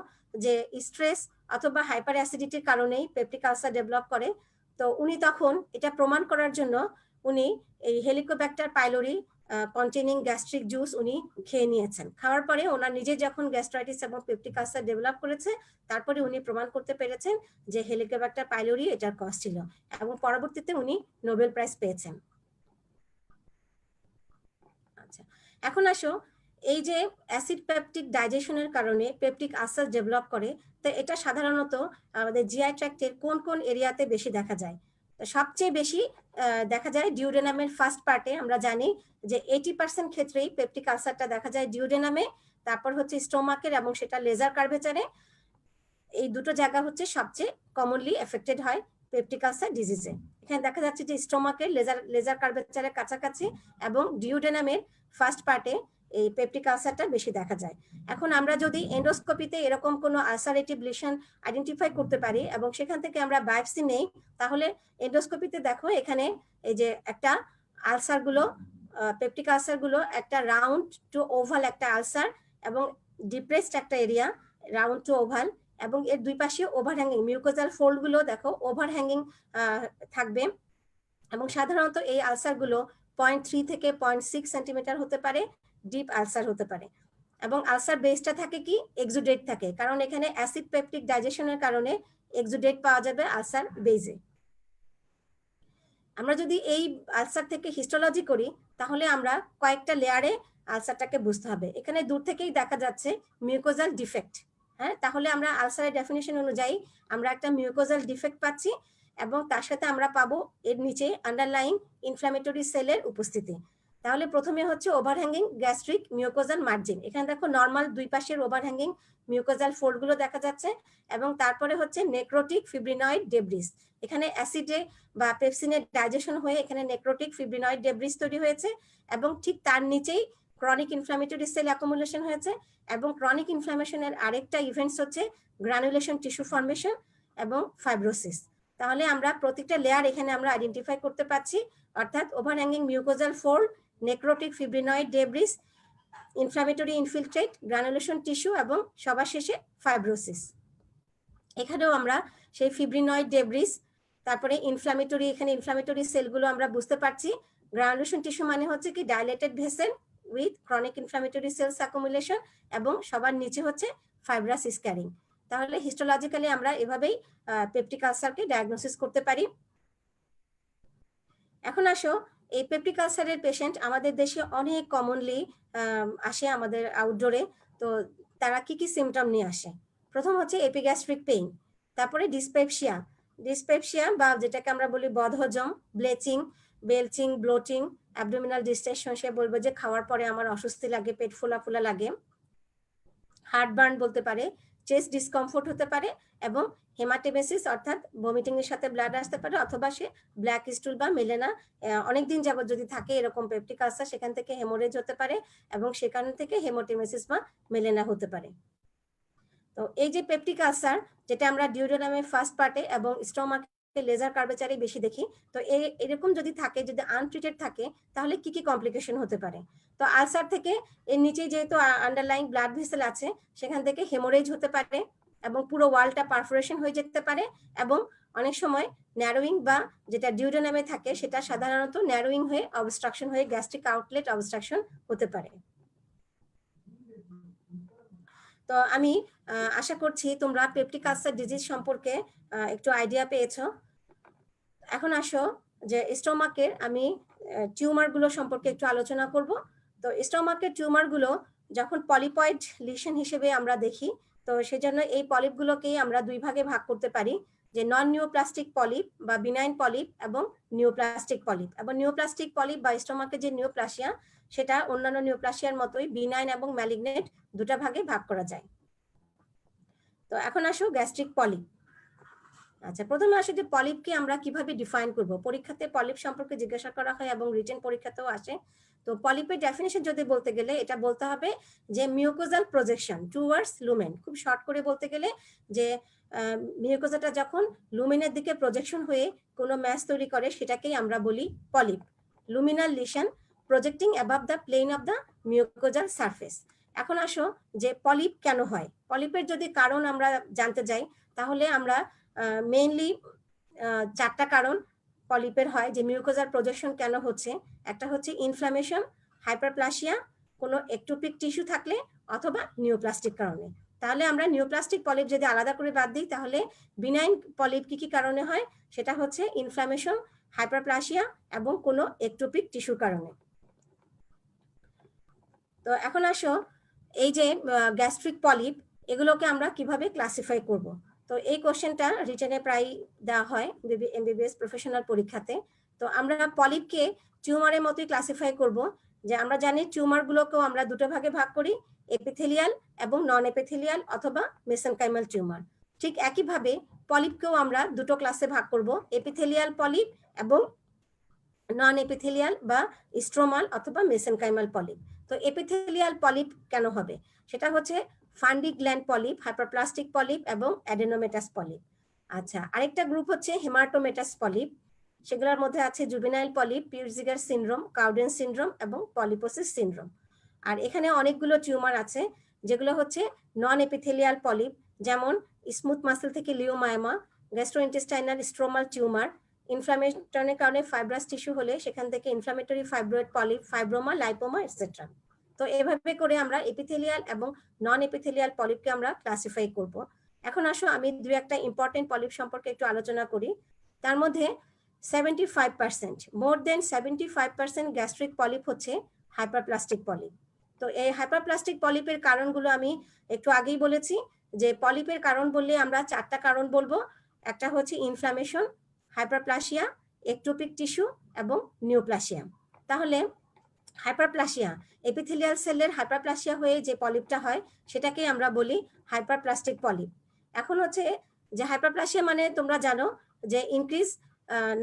S1: যে স্ট্রেস অথবা হাইপার অ্যাসিডিটির কারণেই পেপটিক আলসার ডেভেলপ করে। তো উনি তখন এটা প্রমাণ করার জন্য উনি এই Helicobacter pylori containing gastric juice উনি খেয়ে নিয়েছেন। খাওয়ার পরে ওনার নিজে যখন গ্যাস্ট্রাইটিস এবং পেপটিক আলসার ডেভেলপ করেছে তারপরে উনি প্রমাণ করতে পেরেছেন যে হেলিকোব্যাক্টার পাইলোরি এটার কজ ছিল, এবং পরবর্তীতে উনি নোবেল প্রাইজ পেয়েছেন। আচ্ছা, এখন আসো এই যে অ্যাসিড পেপটিক ডাইজেশনের কারণে পেপটিক আলসার ডেভেলপ করে, তো এটা সাধারণত আমাদের জিআই ট্র্যাক্টের কোন কোন এরিয়াতে বেশি দেখা যায়? সবচেয়ে বেশি দেখা যায় ডিউডেনামের ফার্স্ট পার্টে। আমরা জানি যে 80% ক্ষেত্রেই পেপটিক আলসারটা দেখা যায় ডিউডেনামে, তারপর হচ্ছে স্টোমাকের এবং সেটা লেজার কার্ভেচারে। এই দুটো জায়গা হচ্ছে সবচেয়ে কমনলি এফেক্টেড হয় পেপটিক আলসার ডিজিজে। এখানে দেখা যাচ্ছে যে স্টোমাকের লেজার কার্ভেচারের কাছাকাছি এবং ডিউডেনামের ফার্স্ট পার্টে এই পেপটিক আলসারটা বেশি দেখা যায়। এখন আমরা যদি এন্ডোস্কোপিতে এরকম কোনো আলসারেটিভ লিশন আইডেন্টিফাই করতে পারি এবং সেখান থেকে আমরা বায়োপসি নেই, তাহলে এন্ডোস্কোপিতে দেখো এখানে এই যে একটা আলসারগুলো, পেপটিক আলসারগুলো একটা রাউন্ড টু ওভাল একটা আলসার এবং ডিপ্রেসড একটা এরিয়া রাউন্ড টু ওভাল, এবং এর দুই পাশে ওভারহ্যাঙ্গিং মিউকোজাল ফোল্ড গুলো দেখো ওভারহ্যাঙ্গিং থাকবে। এবং সাধারণত এই আলসারগুলো 0.3 থেকে 0.6 সেন্টিমিটার হতে পারে, ডিপ আলসার হতে পারে। এবং আলসার বেসটা থাকে কি এক্সুডেট থাকে, কারণ এখানে অ্যাসিড পেপটিক ডাইজেশনের কারণে এক্সুডেট পাওয়া যাবে আলসার বেজে। আমরা যদি এই আলসার থেকে হিস্টোলজি করি তাহলে আমরা কয়েকটা লেয়ারে আলসারটাকে বুঝতে হবে। এখানে দূর থেকেই দেখা যাচ্ছে মিউকোজাল ডিফেক্ট। হ্যাঁ, তাহলে আমরা আলসারের ডেফিনিশন অনুযায়ী আমরা একটা মিউকোজাল ডিফেক্ট পাচ্ছি এবং তার সাথে আমরা পাবো এর নিচে আন্ডারলাইং ইনফ্ল্যামেটরি সেলের উপস্থিতি। তাহলে প্রথমে হচ্ছে ওভারহ্যাঙ্গিং গ্যাস্ট্রিক মিউকোজাল মার্জিন। এখানে দেখো নর্মাল দুই পাশের ওভারহ্যাঙ্গিং মিউকোজাল ফোল্ড গুলো দেখা যাচ্ছে, এবং তারপরে হচ্ছে নেক্রোটিক ফিব্রিনয়েড ডেব্রিস। এখানে অ্যাসিডে বা পেপসিনের ডাইজেশন হয়ে এখানে নেক্রোটিক ফিব্রিনয়েড ডেব্রিস তৈরি হয়েছে, এবং ঠিক তার নিচেই ক্রনিক ইনফ্ল্যামেটরি সেল অ্যাকুমুলেশন হয়েছে। এবং ক্রনিক ইনফ্ল্যামেশনের আরেকটা ইভেন্টস হচ্ছে গ্রানুলেশন টিস্যু ফর্মেশন এবং ফাইব্রোসিস। তাহলে আমরা প্রত্যেকটা লেয়ার এখানে আমরা আইডেন্টিফাই করতে পারছি, অর্থাৎ overhanging mucosal fold, necrotic fibrinoid debris, inflammatory infiltrate, granulation tissue এবং সবার শেষে ফাইব্রোসিস। এখানেও আমরা সেই ফিব্রিনয়েড ডেব্রিস, তারপরে ইনফ্ল্যামেটরি, এখানে ইনফ্ল্যামেটরি সেলগুলো আমরা বুঝতে পারছি। গ্রানুলেশন টিস্যু মানে হচ্ছে কি dilated vessel with chronic inflammatory cells accumulation, এবং সবার নিচে হচ্ছে ফাইব্রাসিস ক্যারিং। তাহলে হিস্টোলজিক্যালি আমরা এভাবেই পেপটিক আলসারকে ডায়াগনোসিস করতে পারি। এখন আসো, এই পেপটিক আলসারের পেশেন্ট আমাদের দেশে অনেক কমনলি আসে আমাদের আউটডোরে। তো তারা কি কি সিমটম নিয়ে আসে? প্রথম হচ্ছে এপিগ্যাস্ট্রিক পেইন, তারপরে ডিসপেপসিয়া বা যেটাকে আমরা বলি বদহজম, belching, belching, bloating, abdominal distension. সে বলবে যে খাওয়ার পরে আমার অস্বস্তি লাগে, পেট ফোলা ফোলা লাগে। হার্টবার্ন বলতে পারে, চেস্ট ডিসকমফোর্ট হতে পারে, এবং হেমাটেমেসিস অর্থাৎ ভমিটিং এর সাথে ব্লাড আসতে পারে, অথবা সে ব্ল্যাক স্টুল বা মেলেনা অনেকদিন যাবত যদি থাকে এরকম পেপটিক আলসার, সেখান থেকে হেমোরেজ হতে পারে এবং সেখান থেকে হেমাটেমেসিস বা মেলেনা হতে পারে। তো এই যে পেপটিক আলসার, যেটা আমরা ডিউডেনামের ফার্স্ট পার্টে এবং স্টোমাকে লেজার কার্ভেচারে বেশি দেখি, তো এরকম যদি থাকে, যদি আনট্রিটেড থাকে, তাহলে কি কি কমপ্লিকেশন হতে পারে? তো আলসার থেকে এর নিচে যেহেতু আন্ডারলাইং ব্লাড ভেসেল আছে, সেখান থেকে হেমোরেজ হতে পারে এবং পুরো ওয়ালটা পারফোরেশন হয়ে যেতে পারে, এবং অনেক সময় ন্যারোইং বা যেটা ডিউডেনামে থাকে সেটা সাধারণত ন্যারোইং হয়ে অবস্ট্রাকশন হয়ে গ্যাস্ট্রিক আউটলেট অবস্ট্রাকশন হতে পারে। তো আমি আশা করছি তোমরা পেপটিক আলসার ডিজিজ সম্পর্কে একটু আইডিয়া পেয়েছো। এখন আসো যে স্টোমাকের আমি টিউমার গুলো সম্পর্কে একটু আলোচনা করব। তো স্টোমাকের টিউমার গুলো যখন পলিপয়েড লিশন হিসেবে আমরা দেখি, তো সেজন্য এই পলিপ গুলোকেই আমরা দুই ভাগে ভাগ করতে পারি, যে নন নিওপ্লাস্টিক পলিপ বা বিনাইন পলিপ এবং নিওপ্লাস্টিক পলিপ। এবং নিওপ্লাস্টিক পলিপ বা স্টোমাকের যে নিওপ্লাসিয়া, সেটা অন্যান্য নিওপ্লাসিয়ার মতোই বিনাইন এবং ম্যালিগনেন্ট দুটা ভাগে ভাগ করা যায়। তো এখন আসো গ্যাস্ট্রিক পলিপ। আচ্ছা, প্রথমে আসে যে পলিপকে আমরা কিভাবে ডিফাইন করব। পরীক্ষাতে পলিপ সম্পর্কে জিজ্ঞাসা করা হয় এবং রিটেন পরীক্ষাতেও আসে। তো পলিপের ডেফিনেশন যদি বলতে গেলে এটা বলতে হবে যে মিউকোজাল প্রজেকশন টুয়ার্ডস লুমেন। খুব শর্ট করে বলতে গেলে যে মিউকোজাটা যখন লুমেনের দিকে প্রজেকশন হয়ে কোনো ম্যাস তৈরি করে, সেটাকেই আমরা বলি polyp. Luminal lesion projecting above the plane of the mucosal surface. এখন আসো যে পলিপ কেন হয়। পলিপের যদি কারণ আমরা জানতে যাই, তাহলে আমরা মেইনলি চারটা কারণ পলিপের হয় যে মিউকোজাল প্রজেকশন কেন হচ্ছে। একটা হচ্ছে ইনফ্লামেশন, হাইপারপ্লাসিয়া, কোনো একটোপিক টিস্যু থাকলে, অথবা নিওপ্লাস্টিক কারণে। তাহলে আমরা নিওপ্লাস্টিক পলিপ যদি আলাদা করে বাদ দিই, তাহলে বিনাইন পলিপ কি কি কারণে হয়, সেটা হচ্ছে ইনফ্লামেশন, হাইপারপ্লাসিয়া এবং কোনো একটোপিক টিস্যুর কারণে। তো এখন আসো এই যে গ্যাস্ট্রিক পলিপ এগুলোকে আমরা কিভাবে ক্লাসিফাই করব। তো এই কোশ্চেনটা রিটেনে প্রায় দেওয়া হয় এমবিবিএস প্রফেশনাল পরীক্ষাতে। তো আমরা পলিপকে টিউমারের মতোই ক্লাসিফাই করব, যে আমরা জানি টিউমারগুলোকেও আমরা দুটো ভাগে ভাগ করি, এপিথেলিয়াল এবং নন এপিথেলিয়াল অথবা মেসেনকাইমাল টিউমার। ঠিক একইভাবে পলিপকেও আমরা দুটো ক্লাসে ভাগ করব, এপিথেলিয়াল পলিপ এবং নন এপিথেলিয়াল বা স্ট্রোমাল অথবা মেসেনকাইমাল পলিপ। তো এপিথেলিয়াল পলিপ কেন হবে, সেটা হচ্ছে ফান্ডি গ্ল্যান্ড পলিপ, হাইপারপ্লাস্টিক পলিপ এবং অ্যাডেনোমেটাস পলিপ। আচ্ছা, আরেকটা গ্রুপ হচ্ছে হেমাটোমেটাস পলিপ, সেগুলোর মধ্যে আছে জুভেনাইল পলিপ, পিউরজিগার সিনড্রোম, কাউডেন সিনড্রোম এবং পলিপোসিস সিনড্রোম। আর এখানে অনেকগুলো টিউমার আছে যেগুলো হচ্ছে নন এপিথেলিয়াল পলিপ, যেমন স্মুথ মাসেল থেকে লিওমায়োমা, গ্যাস্ট্রোইন্টেস্টাইনাল স্ট্রোমাল টিউমার, ইনফ্লামেশনের কারণে ফাইব্রাস টিস্যু হলে সেখান থেকে inflammatory fibroid polyp, fibroma, lipoma etcetera. তো এভাবে করে আমরা এপিথেলিয়াল এবং নন এপিথেলিয়াল পলিপকে আমরা ক্লাসিফাই করব। এখন আসো আমি দু একটা ইম্পর্টেন্ট পলিপ সম্পর্কে একটু আলোচনা করি। তার মধ্যে 75%, মোর দেন 75% গ্যাস্ট্রিক পলিপ হচ্ছে হাইপারপ্লাস্টিক পলিপ। তো এই হাইপারপ্লাস্টিক পলিপের কারণগুলো আমি একটু আগেই বলেছি, যে পলিপের কারণ বললে আমরা চারটা কারণ বলবো। একটা হচ্ছে ইনফ্লামেশন, হাইপারপ্লাসিয়া, একটোপিক টিস্যু এবং নিউপ্লাসিয়া। তাহলে হাইপারপ্লাসিয়া, এপিথেলিয়াল সেলের হাইপারপ্লাসিয়া হয়ে যে পলিপটা হয় সেটাকে আমরা বলি হাইপারপ্লাস্টিক পলিপ। এখন হচ্ছে যে হাইপারপ্লাসিয়া মানে তোমরা জানো যে ইনক্রিজ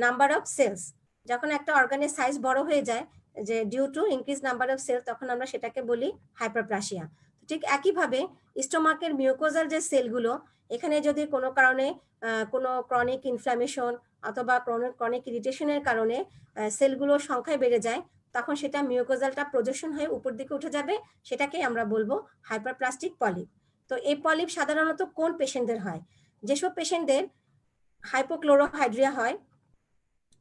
S1: নাম্বার অফ সেলস, যখন একটা অর্গানের সাইজ বড় হয়ে যায়, যে due to increase number of cells, তখন আমরা সেটাকে বলি হাইপারপ্লাসিয়া। ঠিক একইভাবে স্টোমাকের মিউকোজাল যে সেলগুলো, এখানে যদি কোনো কারণে কোনো ক্রনিক ইনফ্লামেশন অথবা ক্রনিক ইরিটেশনের কারণে সেলগুলোর সংখ্যায় বেড়ে যায়, তখন সেটা মিউকোজালটা প্রজেকশন হয়ে উপর দিকে উঠে যাবে, সেটাকে আমরা বলবো হাইপারপ্লাস্টিক পলিপ। তো এই পলিপ সাধারণত কোন পেশেন্টদের হয়, যেসব পেশেন্টদের হাইপোক্লোরোহাইড্রিয়া হয়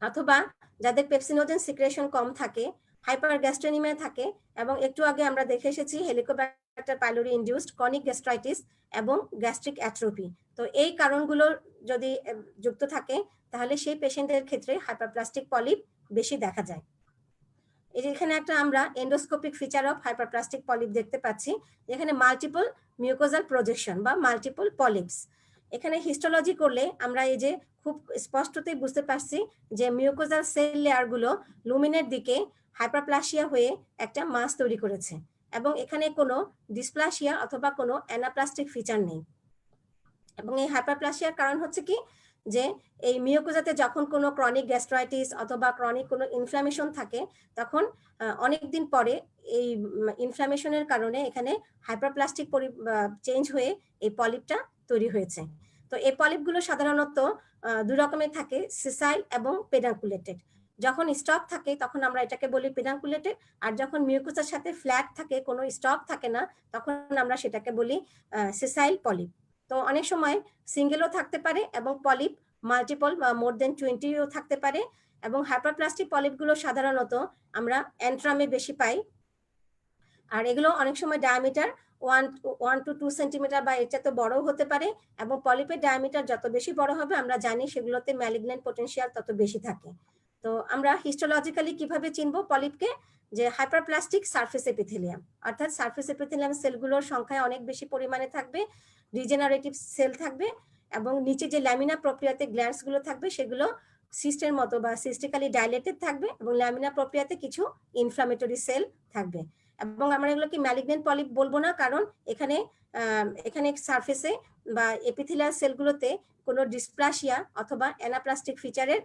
S1: অথবা যাদের পেপসিনোজেন সিক্রেশন কম থাকে, হাইপারগ্যাস্ট্রেনিমিয়া থাকে, এবং একটু আগে আমরা দেখে এসেছি Helicobacter pylori induced chronic gastritis এবং গ্যাস্ট্রিক অ্যাট্রোপি। তো এই কারণগুলো যদি যুক্ত থাকে তাহলে সেই পেশেন্টের ক্ষেত্রে হাইপারপ্লাস্টিক পলিপ বেশি দেখা যায়। এখানে একটা আমরা endoscopic feature of hyperplastic polyp দেখতে পাচ্ছি, যেখানে মাল্টিপল মিউকোজাল প্রজেকশন বা মাল্টিপল পলিপস। এখানে হিস্টোলজি করলে আমরা এই যে খুব স্পষ্টতই বুঝতে পারছি যে মিউকোজাল সেল লেয়ারগুলো লুমিনের দিকে হাইপারপ্লাসিয়া হয়ে একটা মাস তৈরি করেছে, এবং এখানে কোনো ডিসপ্লাসিয়া অথবা কোনো অ্যানাপ্লাস্টিক ফিচার নেই। এবং এই হাইপারপ্লাসিয়ার কারণ হচ্ছে কি, যে এই মিউকোজাতে যখন কোনো ক্রনিক গ্যাস্ট্রাইটিস অথবা ক্রনিক কোনো ইনফ্লামেশন থাকে, তখন অনেকদিন পরে এই ইনফ্লামেশনের কারণে এখানে হাইপারপ্লাস্টিক চেঞ্জ হয়ে এই পলিপটা তৈরি হয়েছে। তো এই পলিপগুলো সাধারণত দুই রকমের থাকে, সিসাইল এবং পেডাঙ্কুলেটেড। যখন স্টক থাকে তখন আমরা এটাকে বলি পেডাঙ্কুলেটেড, আর যখন মিউকোজার সাথে ফ্ল্যাট থাকে, কোনো স্টক থাকে না, তখন আমরা সেটাকে বলি সিসাইল পলিপ। তো অনেক সময় সিঙ্গেলও থাকতে পারে এবং পলিপ মাল্টিপল বা মোর দেন 20ও থাকতে পারে। এবং হাইপারপ্লাস্টিক পলিপগুলো সাধারণত আমরা অ্যান্ট্রামে বেশি পাই, আর এগুলো অনেক সময় ডায়ামিটার 1 to 2 সেন্টিমিটার বা এর চেয়ে তো বড়ও হতে পারে। এবং পলিপের ডায়ামিটার যত বেশি বড় হবে আমরা জানি সেগুলোতে ম্যালিগন্যান্ট পটেনশিয়াল তত বেশি থাকে। তো আমরা হিস্টোলজিক্যালি কিভাবে চিনবো পলিপকে, যে হাইপারপ্লাস্টিক সারফেস এপিথেলিয়াম, অর্থাৎ সারফেস এপিথেলিয়াম সেলগুলোর সংখ্যায় অনেক বেশি পরিমাণে থাকবে, রিজেনারেটিভ সেল থাকবে, এবং নিচে যে ল্যামিনা প্রোপ্রিয়াতে গ্ল্যান্ডস গুলো থাকবে সেগুলো সিস্টের মতো বা সিস্টিক্যালি ডাইলেটেড থাকবে, এবং ল্যামিনা প্রোপ্রিয়াতে কিছু ইনফ্লামেটরি সেল থাকবে। এবং আমরা এগুলোকে ম্যালিগন্যান্ট পলিপ বলবো না, কারণ এখানে সারফেসে বা এপিথেলিয়াল সেলগুলোতে কোনো ডিসপ্লাসিয়া অথবা অ্যানাপ্লাস্টিক ফিচারের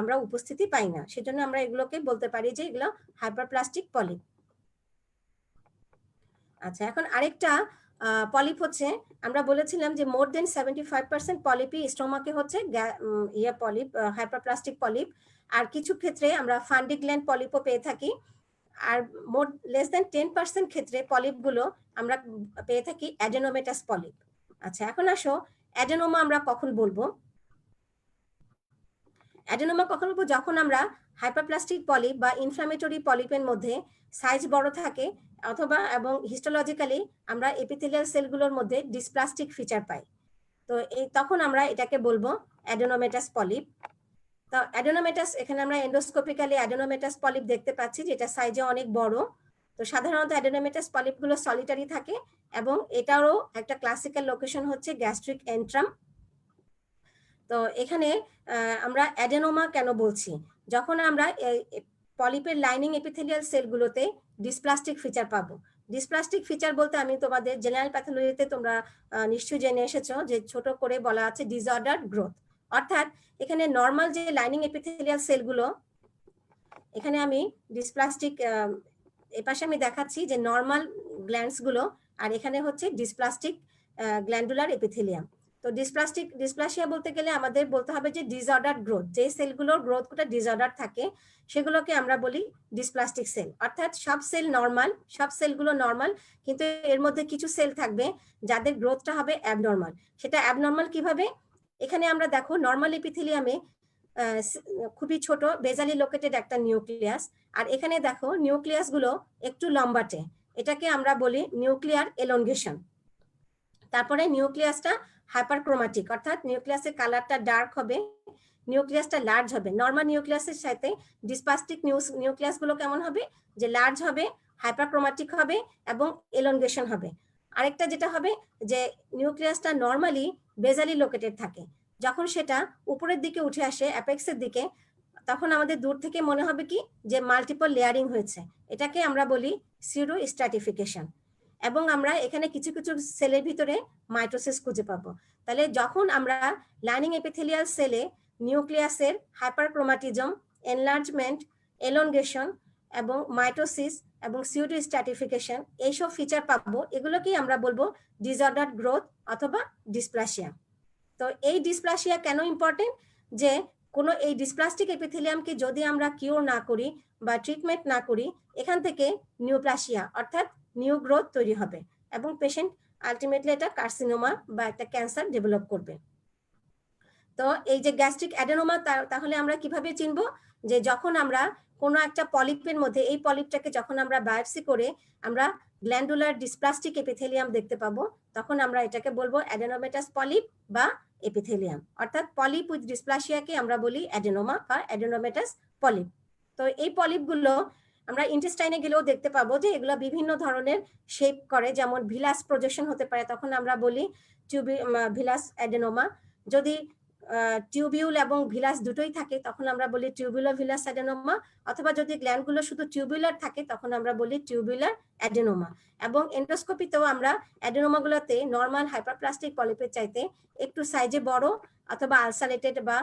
S1: আমরা উপস্থিতি পাই না, সেজন্য আমরা এগুলোকে বলতে পারি যে এগুলো হাইপারপ্লাস্টিক পলিপ। আচ্ছা, এখন আরেকটা পলিপ হচ্ছে, আমরা বলেছিলাম যে মোর দেন 75% পলিপই স্টোমাকে হচ্ছে পলিপ, হাইপারপ্লাস্টিক পলিপ। আর কিছু ক্ষেত্রে আমরা ফান্ডি গ্ল্যান্ড পলিপও পেয়ে থাকি, আর মোর লেস দেন 10% ক্ষেত্রে পলিপগুলো আমরা পেয়ে থাকি অ্যাডেনোমেটাস পলিপ। আচ্ছা, এখন আসো অ্যাডেনোমা আমরা কখন বলবো। অ্যাডেনোমা কখন বলবো, যখন আমরা হাইপারপ্লাস্টিক পলিপ বা ইনফ্লামেটরি পলিপের মধ্যে সাইজ বড় থাকে, অথবা এবং হিস্টোলজিক্যালি আমরা এপিথেলিয়াল সেলগুলোর মধ্যে ডিসপ্লাস্টিক ফিচার পাই, তো তখন আমরা এটাকে বলবো অ্যাডেনোমেটাস পলিপ। তো অ্যাডেনোমেটাস, এখানে আমরা এন্ডোস্কোপিক্যালি অ্যাডেনোমেটাস পলিপ দেখতে পাচ্ছি, যেটা সাইজে অনেক বড়, তো সাধারণত অ্যাডেনোমেটাস পলিপগুলো সলিটারি থাকে এবং এটারও একটা ক্লাসিক্যাল লোকেশন হচ্ছে গ্যাস্ট্রিক এন্ট্রাম। তো এখানে আমরা অ্যাডেনোমা কেন বলছি, যখন আমরা পলিপের লাইনিং এপিথেলিয়াল সেলগুলোতে ডিসপ্লাস্টিক ফিচার পাবো। ডিসপ্লাস্টিক ফিচার বলতে আমি তোমাদের জেনারেল প্যাথোলজিতে তোমরা নিশ্চয়ই জেনে এসেছো যে ছোট করে বলা আছে ডিসঅর্ডার গ্রোথ, অর্থাৎ এখানে নর্মাল যে লাইনিং এপিথেলিয়াল সেলগুলো, এখানে আমি ডিসপ্লাস্টিক এপাশে আমি দেখাচ্ছি যে নর্মাল গ্ল্যান্ডস গুলো, আর এখানে হচ্ছে ডিসপ্লাস্টিক গ্ল্যান্ডুলার এপিথেলিয়াম। তো ডিসপ্লাসিয়া বলতে গেলে আমাদের বলতে হবে যে ডিসঅর্ডার গ্রোথ, যে সেলগুলোর গ্রোথটা ডিসঅর্ডার থাকে সেগুলোকে আমরা বলি ডিসপ্লাস্টিক সেল। অর্থাৎ সব সেল নর্মাল, সব সেলগুলো নর্মাল, কিন্তু এর মধ্যে কিছু সেল থাকবে যাদের গ্রোথটা হবে অ্যাবনর্মাল। সেটা অ্যাবনর্মাল কিভাবে, এখানে আমরা দেখো নর্মাল এপিথেলিয়ামে খুবই ছোট বেজালি লোকেটেড একটা নিউক্লিয়াস, আর এখানে দেখো নিউক্লিয়াস গুলো একটু লম্বাটে, এটাকে আমরা বলি নিউক্লিয়ার এলongation। তারপরে নিউক্লিয়াসটা হাইপারক্রোমাটিক, অর্থাৎ নিউক্লিয়াসের কালারটা ডার্ক হবে, নিউক্লিয়াসটা লার্জ হবে। নর্মাল নিউক্লিয়াসের সাথে ডিসপ্লাস্টিক নিউক্লিয়াস গুলো কেমন হবে, যে লার্জ হবে, হাইপারক্রোমাটিক হবে এবং এলongation হবে। আরেকটা যেটা হবে যে নিউক্লিয়াসটা নর্মালি বেজালি লোকেটেড থাকে, যখন সেটা উপরের দিকে উঠে আসে অ্যাপেক্সের দিকে, তখন আমাদের দূর থেকে মনে হবে কি যে মাল্টিপল লেয়ারিং হয়েছে, এটাকে আমরা বলি সিউডো স্ট্র্যাটিফিকেশন। এবং আমরা এখানে কিছু কিছু সেলের ভিতরে মাইটোসিস খুঁজে পাবো। তাহলে যখন আমরা লাইনিং এপিথেলিয়াল সেলে নিউক্লিয়াসের হাইপারক্রোমাটিজম, এনলার্জমেন্ট, এলongation এবং মাইটোসিস এবং সিউডো স্ট্র্যাটিফিকেশন এইসব ফিচার পাবো, এগুলোকেই আমরা বলবো ডিসঅর্ডার গ্রোথ অথবা ডিসপ্লাসিয়া। তো এই ডিসপ্লাসিয়া কেন ইম্পর্টেন্ট, যে কোনো এই ডিসপ্লাস্টিক এপিথেলিয়ামকে যদি আমরা কিওর না করি বা ট্রিটমেন্ট না করি, এখান থেকে নিউপ্লাসিয়া অর্থাৎ নিউ গ্রোথ তৈরি হবে এবং পেশেন্ট আলটিমেটলি এটা কার্সিনোমা বা একটা ক্যান্সার ডেভেলপ করবে। তো এই যে গ্যাস্ট্রিক অ্যাডেনোমা, তাহলে আমরা কিভাবে চিনবো, যে যখন আমরা কোনো একটা পলিপের মধ্যে, এই পলিপটাকে যখন আমরা বায়োপসি করে আমরা গ্ল্যান্ডুলার ডিসপ্লাস্টিক এপিথেলিয়াম দেখতে পাবো, তখন আমরা এটাকে বলবো অ্যাডেনোমেটাস পলিপ বা এপিথেলিয়াম। অর্থাৎ পলিপ উইথ ডিসপ্লাসিয়াকে আমরা বলি অ্যাডেনোমা বা অ্যাডেনোমেটাস পলিপ। তো এই পলিপগুলো আমরা ইন্টেস্টাইনে গেলেও দেখতে পাবো যে এগুলো বিভিন্ন ধরনের শেপ করে, যেমন ভিলাস প্রজেকশন হতে পারে, তখন আমরা বলি ভিলাস অ্যাডেনোমা। যদি টিউবিউল এবং ভিলাস দুটোই থাকে তখন আমরা বলি টিউবুলার ভিলাস অ্যাডেনোমা, অথবা যদি গ্ল্যান্ডগুলো শুধু টিউবুলার থাকে তখন আমরা বলি টিউবুলার অ্যাডেনোমা। এবং এন্ডোস্কোপিতেও আমরা অ্যাডেনোমাগুলোতে নর্মাল হাইপারপ্লাস্টিক পলিপের চাইতে একটু সাইজে বড় অথবা আলসারেটেড বা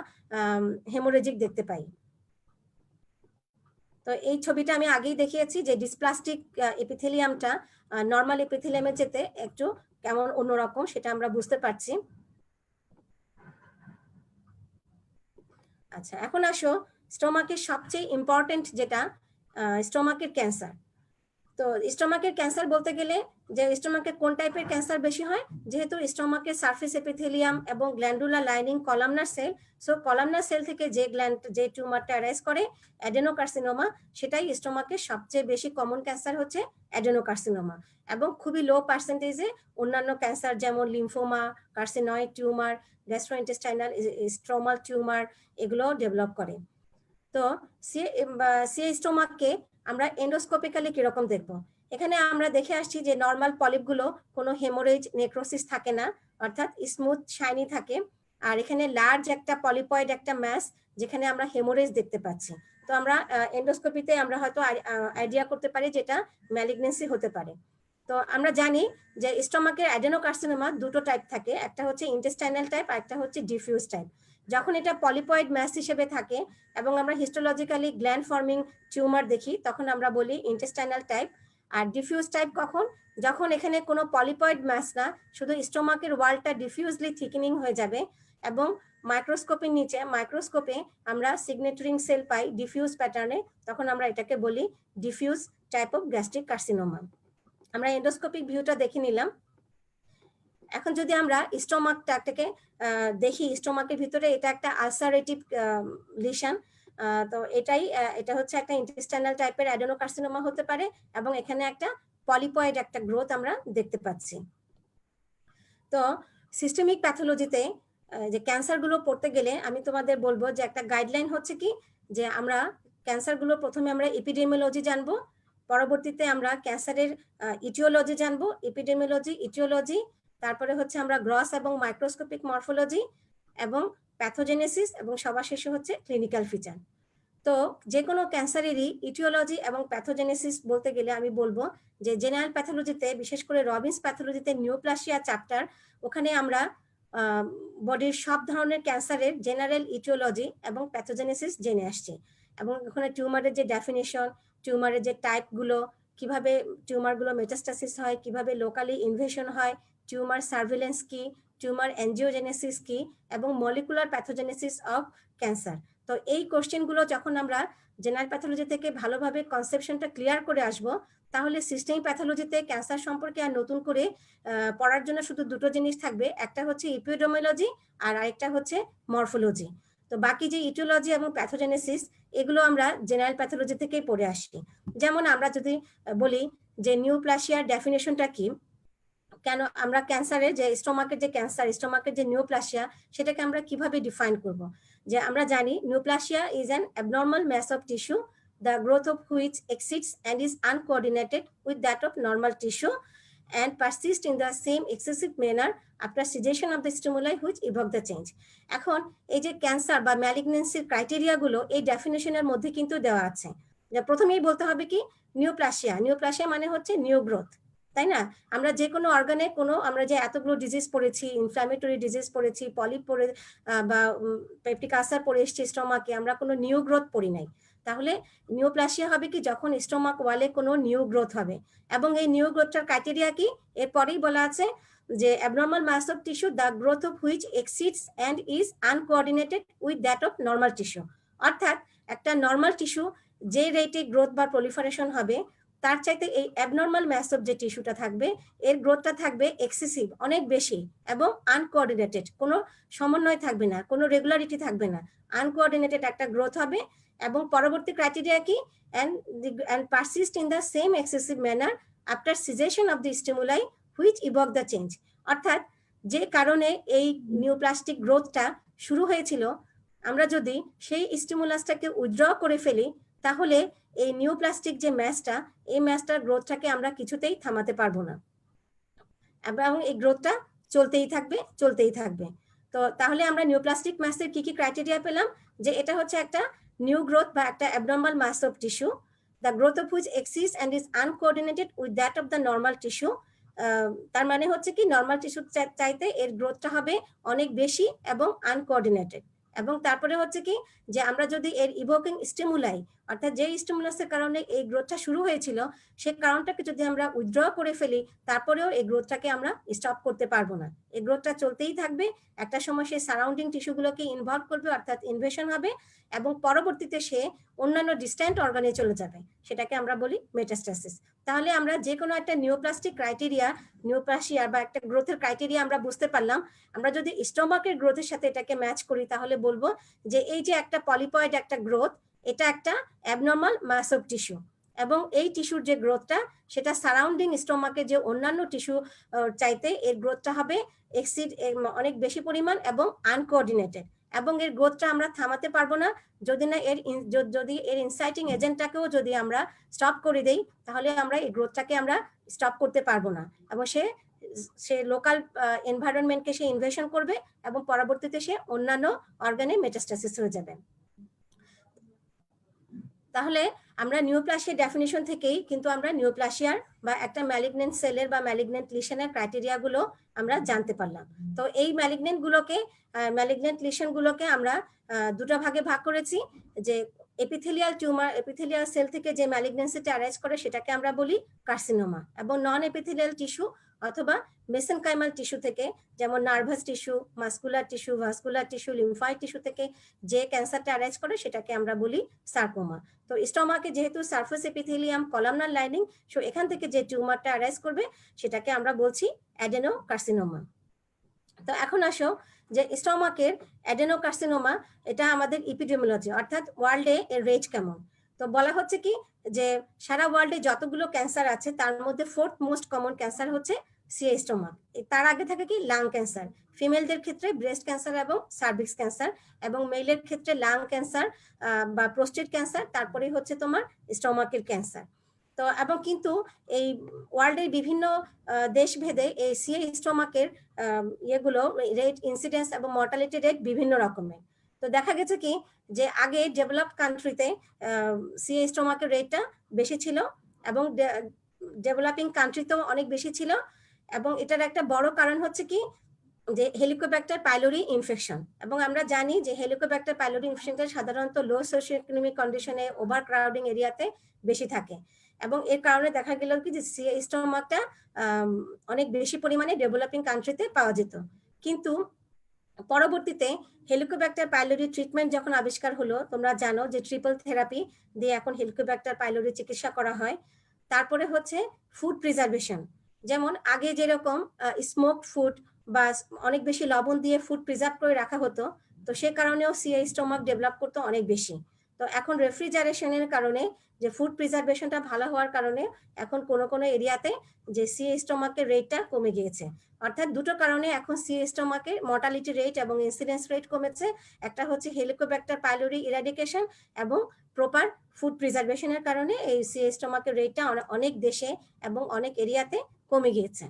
S1: হেমোরেজিক দেখতে পাই। তো এই ছবিটা আমি আগেই দেখিয়েছি যে ডিসপ্লাস্টিক এপিথেলিয়ামটা নর্মাল এপিথেলিয়ামের চেয়ে একটু কেমন অন্যরকম, সেটা আমরা বুঝতে পারছি। আচ্ছা, এখন আসো স্টোমাকের সবচেয়ে ইম্পর্টেন্ট যেটা, স্টোমাকের ক্যান্সার। তো স্টোমাকের ক্যান্সার বলতে গেলে যে স্টোমাকের কোন টাইপের ক্যান্সার বেশি হয়, যেহেতু স্টোমাকের সারফেস এপিথেলিয়াম এবং glandular lining columnar cell, so columnar cell থেকে যে টিউমারটা অ্যারাইজ করে অ্যাডেনোকার্সিনোমা, সেটাই স্টোমাকের সবচেয়ে বেশি কমন ক্যান্সার হচ্ছে অ্যাডেনোকার্সিনোমা। এবং খুবই লো পার্সেন্টেজে অন্যান্য ক্যান্সার যেমন lymphoma, carcinoid tumour, gastrointestinal stromal tumour এগুলো ডেভেলপ করে। তো সি স্টোমাককে আমরা এন্ডোস্কোপিক্যালি কিরকম দেখবো, এখানে আমরা দেখে আসছি যে নর্মাল পলিপগুলো কোনো হেমোরেজ নেক্রোসিস থাকে না, অর্থাৎ স্মুথ শাইনি থাকে। আর এখানে লার্জ একটা পলিপয়েড একটা ম্যাস, যেখানে আমরা হেমোরেজ দেখতে পাচ্ছি। তো আমরা এন্ডোস্কোপিতে আমরা হয়তো আইডিয়া করতে পারি যেটা ম্যালিগনেন্সি হতে পারে। তো আমরা জানি যে স্টোমাকের অ্যাডেনোকার্সিনোমা দুটো টাইপ থাকে, একটা হচ্ছে ইন্টেস্টাইনাল টাইপ আর একটা হচ্ছে ডিফিউজ টাইপ। যখন এটা পলিপয়েড ম্যাস হিসেবে থাকে এবং আমরা হিস্টোলজিক্যালি গ্ল্যান্ড ফর্মিং টিউমার দেখি, তখন আমরা বলি ইন্টেস্টাইনাল টাইপ। আর ডিফিউজ টাইপ কখন, যখন এখানে কোনো পলিপয়েড ম্যাস না, শুধু স্টোমাকের ওয়ালটা ডিফিউজলি থিকেনিং হয়ে যাবে এবং মাইক্রোস্কোপের নিচে মাইক্রোস্কোপে আমরা সিগনেচারিং সেল পাই ডিফিউজ প্যাটার্নে, তখন আমরা এটাকে বলি diffuse type of gastric carcinoma. আমরা এন্ডোস্কোপিক ভিউটা দেখে নিলাম। এখন যদি আমরা স্টোমাকটাকে দেখি, স্টোমাকের ভিতরে এটা একটা আলসারেটিভ লিশন। তো এটা হচ্ছে একটা ইন্টেস্টাইনাল টাইপের অ্যাডেনোকার্সিনোমা হতে পারে এবং এখানে একটা পলিপয়েড একটা গ্রোথ আমরা দেখতে পাচ্ছি। তো সিস্টেমিক প্যাথোলজিতে যে ক্যান্সারগুলো পড়তে গেলে আমি তোমাদের বলবো যে একটা গাইডলাইন হচ্ছে কি, যে আমরা ক্যান্সারগুলো প্রথমে আমরা এপিডেমিওলজি জানবো, পরবর্তীতে আমরা ক্যান্সারের ইটিওলজি জানবো, এপিডেমিওলজি, ইটিওলজি, তারপরে হচ্ছে আমরা গ্রস এবং মাইক্রোস্কোপিক মরফোলজি এবং প্যাথোজেনেসিস, এবং সবার শেষে হচ্ছে ক্লিনিক্যাল ফিচার। তো যে কোনো ক্যান্সারেরই ইটিওলজি এবং প্যাথোজেনেসিস বলতে গেলে আমি বলবো যে জেনারেল প্যাথোলজিতে, বিশেষ করে রবিন্স প্যাথোলজিতে নিউপ্লাসিয়া চ্যাপ্টার, ওখানে আমরা বডির সব ধরনের ক্যান্সারের জেনারেল ইটিওলজি এবং প্যাথোজেনেসিস জেনে আসছি, এবং ওখানে টিউমারের যে ডেফিনেশন, টিউমারের যে টাইপগুলো, কিভাবে টিউমারগুলো মেটাস্টাসিস হয়, কিভাবে লোকালি ইনভেশন হয়, টিউমার সার্ভিলেন্স কি, টিউমার এনজিওজেনেসিস কি, এবং মলিকুলার প্যাথোজেনেসিস অফ ক্যান্সার। তো এই কোশ্চেনগুলো যখন আমরা জেনারেল প্যাথোলজি থেকে ভালোভাবে কনসেপশনটা ক্লিয়ার করে আসব, তাহলে সিস্টেমিক প্যাথোলজিতে ক্যান্সার সম্পর্কে আর নতুন করে পড়ার জন্য শুধু দুটো জিনিস থাকবে, একটা হচ্ছে এপিডেমিওলজি আর আরেকটা হচ্ছে মরফোলজি। তো বাকি যে ইটিওলজি এবং প্যাথোজেনেসিস, এগুলো আমরা জেনারেল প্যাথোলজি থেকেই পড়ে আসি। যেমন আমরা যদি বলি যে নিউপ্লাসিয়ার ডেফিনেশনটা কি, কেন আমরা ক্যান্সারের যে স্টোমাকের যে ক্যান্সার, স্টোমাকের যে নিউপ্লাসিয়া, সেটাকে আমরা কিভাবে ডিফাইন করব? যে আমরা জানি neoplasia is an abnormal mass of tissue, the growth of which exceeds and is uncoordinated with that of normal tissue and persists in the same excessive manner after cessation of the stimuli which evoke the change. এখন এই যে cancer বা ম্যালিগনেন্সির criteria গুলো এই ডেফিনেশনের মধ্যে কিন্তু দেওয়া আছে। প্রথমেই বলতে হবে কি, নিউপ্লাসিয়া, নিউপ্লাসিয়া মানে হচ্ছে নিউ গ্রোথ, তাই না? আমরা যে কোনো অর্গানে আমরা যে এতগুলো ডিজিজ পড়েছি, ইনফ্ল্যামেটরি ডিজিজ পড়েছি, পলিপ পড়ে বা পেপটিক আলসার পড়ে এসেছি স্টোমাকে, আমরা কোনো নিউ গ্রোথ পড়ি নাই। তাহলে নিউপ্লাসিয়া হবে কি, যখন স্টোমাক ওয়ালে কোনো নিউ গ্রোথ হবে। এবং এই নিউ গ্রোথটার ক্রাইটেরিয়া কি, এরপরেই বলা আছে যে abnormal mass of tissue the growth of which exceeds and is uncoordinated with that of normal tissue. অর্থাৎ একটা নর্মাল টিস্যু যে রেটে গ্রোথ বা প্রলিফারেশন হবে, তার চাইতে এই অ্যাবনর্মাল ম্যাস অফ যে টিস্যুটা থাকবে, এর গ্রোথটা থাকবে এক্সেসিভ, অনেক বেশি, এবং আনকোঅর্ডিনেটেড, কোনো সমন্বয় থাকবে না, কোনো রেগুলারিটি থাকবে না, আনকোঅর্ডিনেটেড একটা গ্রোথ হবে। এবং পরবর্তী ক্রাইটেরিয়া কি, and persist in the same excessive manner after cessation of the stimuli which evoke the change। অর্থাৎ যে কারণে এই নিউপ্লাস্টিক গ্রোথটা শুরু হয়েছিল, আমরা যদি সেই স্টিমুলাসটাকে উইথড্র করে ফেলি, তাহলে এই নিউপ্লাস্টিক যে ম্যাসটা, এই ম্যাসটার গ্রোথটাকে আমরা কিছুতেই থামাতে পারবো না, এবং এই গ্রোথটা চলতেই থাকবে, চলতেই থাকবে। তো তাহলে আমরা নিউপ্লাস্টিক ম্যাসের কি কি ক্রাইটেরিয়া পেলাম, যে এটা হচ্ছে একটা নিউ গ্রোথ বা একটা abnormal mass of tissue, the growth of which exists and is uncoordinated with that of the normal tissue. তার মানে হচ্ছে কি, নর্মাল টিস্যুর চাইতে এর গ্রোথটা হবে অনেক বেশি এবং আনকোঅর্ডিনেটেড। এবং তারপরে হচ্ছে কি, যে আমরা যদি এর ইভোকিং স্টিমুলাই, অর্থাৎ যে স্টিমুলাসের কারণে এই গ্রোথটা শুরু হয়েছিল, সেই কারণটাকে যদি আমরা উইথড্র করে ফেলি, তারপরেও এই গ্রোথটাকে আমরা স্টপ করতে পারবো না, এই গ্রোথটা চলতেই থাকবে। একটা সময় সে সারাউন্ডিং টিস্যুগুলোকে ইনভলভ করবে, অর্থাৎ ইনভেশন হবে, এবং পরবর্তীতে সে অন্যান্য ডিস্ট্যান্ট অর্গানে চলে যাবে, সেটাকে আমরা বলি মেটাস্টাসিস। তাহলে আমরা যে কোনো একটা নিউপ্লাস্টিক ক্রাইটেরিয়া, নিউপ্লাসিয়া বা একটা গ্রোথের ক্রাইটেরিয়া আমরা বুঝতে পারলাম। আমরা যদি স্টোমাকের গ্রোথের সাথে এটাকে ম্যাচ করি, তাহলে বলবো যে এই যে একটা পলিপয়েড একটা গ্রোথ, এটা একটা অ্যাবনর্মাল মাস অফ টিস্যু, এবং এই টিস্যুর যে গ্রোথটা, সেটা সারাউন্ডিং স্টোমাকে যে অন্যান্য টিস্যু চাইতে এর গ্রোথটা হবে এক্সিড, অনেক বেশি পরিমাণ এবং আনকোঅর্ডিনেটেড, এবং এর গ্রোথটা আমরা থামাতে পারবো না যদি না যদি এর ইনসাইটিং এজেন্টটাকেও যদি আমরা স্টপ করে দেই, তাহলে আমরা এই গ্রোথটাকে আমরা স্টপ করতে পারবো না, এবং সে লোকাল এনভায়রনমেন্টকে সে ইনভেশন করবে, এবং পরবর্তীতে সে অন্যান্য অর্গানে মেটাস্টাসিস হয়ে যাবে। তাহলে আমরা নিউপ্লাসিয়ার ডেফিনেশন থেকেই কিন্তু আমরা নিউপ্লাসিয়ার বা একটা ম্যালিগনেন্ট সেলের বা ম্যালিগনেন্ট লিশনের ক্রাইটেরিয়া গুলো আমরা জানতে পারলাম। তো এই ম্যালিগনেন্ট লিশন গুলোকে আমরা দুটো ভাগে ভাগ করেছি, যে এপিথেলিয়াল টিউমার, এপিথেলিয়াল সেল থেকে যে ম্যালিগনেন্সিটা অ্যারাইজ করে সেটাকে আমরা বলি কার্সিনোমা, এবং নন এপিথেলিয়াল টিস্যু অথবা মেসেনকাইমাল টিস্যু থেকে, যেমন nervous tissue, muscular tissue, vascular tissue, lymphoid tissue থেকে যে ক্যান্সারটা অ্যারাইজ করে সেটাকে আমরা বলি সার্কোমা। তো স্টোমাকে যেহেতু surface epithelium, columnar lining, so এখান থেকে যে টিউমারটা অ্যারাইজ করবে সেটাকে আমরা বলছি অ্যাডেনোকার্সিনোমা। তো এখন আসো যে স্টোমাকের অ্যাডেনোকার্সিনোমা, এটা আমাদের এপিডেমিওলজি, অর্থাৎ ওয়ার্ল্ডে এর রেট কেমন। তো বলা হচ্ছে কি, যে সারা ওয়ার্ল্ডে যতগুলো ক্যান্সার আছে তার মধ্যে 4th মোস্ট কমন ক্যান্সার হচ্ছে সিএ স্টোমাক। তার আগে থাকে কি লাং ক্যান্সার, ফিমেলদের ক্ষেত্রে ব্রেস্ট ক্যান্সার এবং সার্ভিক্স ক্যান্সার, এবং মেলের ক্ষেত্রে লাং ক্যান্সার বা প্রোস্টেট ক্যান্সার, তারপরে হচ্ছে তোমার স্টোমাকের ক্যান্সার। তো এবং কিন্তু এই ওয়ার্ল্ডের বিভিন্ন দেশভেদে এই সিএ স্টোমাকের ইয়েগুলো রেট ইনসিডেন্স এবং মর্টালিটি রেট বিভিন্ন রকমের। তো দেখা গেছে কি যে আগে ডেভেলপড কান্ট্রিতে সিএ স্টোমাকের রেটটা বেশি ছিল এবং ডেভেলপিং কান্ট্রিতেও অনেক বেশি ছিল, এবং এটার একটা বড় কারণ হচ্ছে কি যে হেলিকোব্যাক্টার পাইলোরি ইনফেকশন। এবং আমরা জানি যে হেলিকোব্যাক্টার পাইলোরি ইনফেকশনটা সাধারণত লো সোশিও ইকোনমিক কন্ডিশনে ওভার ক্রাউডিং এরিয়াতে বেশি থাকে, এবং এর কারণে দেখা গেল কি যে সিএ স্টোমাকটা অনেক বেশি পরিমাণে ডেভেলপিং কান্ট্রিতে পাওয়া যেত। কিন্তু পরবর্তীতে হেলিকোব্যাক্টার পাইলোরি ট্রিটমেন্ট যখন আবিষ্কার হলো, তোমরা জানো যে ট্রিপল থেরাপি দিয়ে এখন হেলিকোব্যাক্টার পাইলোরি চিকিৎসা করা হয়। তারপরে হচ্ছে ফুড প্রিজার্ভেশন, যেমন আগে যেরকম স্মোক ফুড বা অনেক বেশি লবণ দিয়ে ফুড প্রিজার্ভ করে রাখা হতো, তো সে কারণেও সিএ স্টোমাক ডেভেলপ করতো অনেক বেশি। তো এখন রেফ্রিজারেশনের কারণে যে ফুড প্রিজার্ভেশনটা ভালো হওয়ার কারণে এখন কোনো কোনো এরিয়াতে যে সিএ স্টোমাকের রেটটা কমে গিয়েছে। অর্থাৎ দুটো কারণে এখন সিএ স্টোমাকের মর্টালিটি রেট এবং ইনসিডেন্স রেট কমেছে। একটা হচ্ছে হেলিকোব্যাক্টার পাইলোরি ইরাডিকেশন এবং প্রপার ফুড প্রিজার্ভেশনের কারণে এই সিএ স্টোমাকের রেটটা অনেক দেশে এবং অনেক এরিয়াতে কমে গিয়েছে।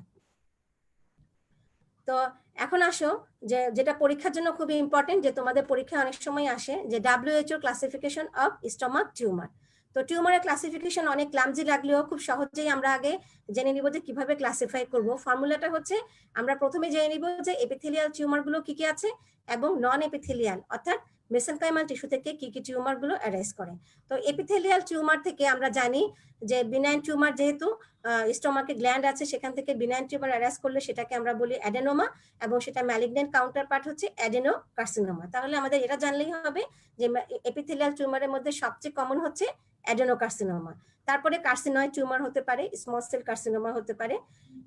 S1: তো এখন আসো যে যেটা পরীক্ষার জন্য খুবই ইম্পর্টেন্ট, যে তোমাদের পরীক্ষা অনেক সময় আসে যে WHO classification of stomach tumour. তো টিউমারের ক্লাসিফিকেশন অনেক ক্লামজি লাগলেও খুব সহজেই আমরা আগে জেনে নিব যে কিভাবে ক্লাসিফাই করব। ফর্মুলাটা হচ্ছে আমরা প্রথমে জেনে নিব যে এপিথেলিয়াল টিউমার গুলো কি কি আছে এবং নন এপিথেলিয়াল অর্থাৎ মেসেনকাইমাল টিস্যু থেকে কি কি টিউমার গুলো অ্যারাইজ করে। তো এপিথেলিয়াল টিউমার থেকে আমরা জানি যে বিনাইন টিউমার, যেহেতু স্টোমাকে গ্ল্যান্ড আছে সেখান থেকে বিনাইন টিউমার অ্যারাইজ করলে সেটাকে আমরা বলি অ্যাডেনোমা, এবং সেটা ম্যালিগন্যান্ট কাউন্টার পার্ট হচ্ছে অ্যাডেনোকার্সিনোমা। তাহলে আমাদের এটা জানলেই হবে যে এপিথেলিয়াল টিউমারের মধ্যে সবচেয়ে কমন হচ্ছে অ্যাডেনোকার্সিনোমা। তারপরে কার্সিনয়েড টিউমার হতে পারে, স্মল সেল কার্সিনোমা হতে পারে।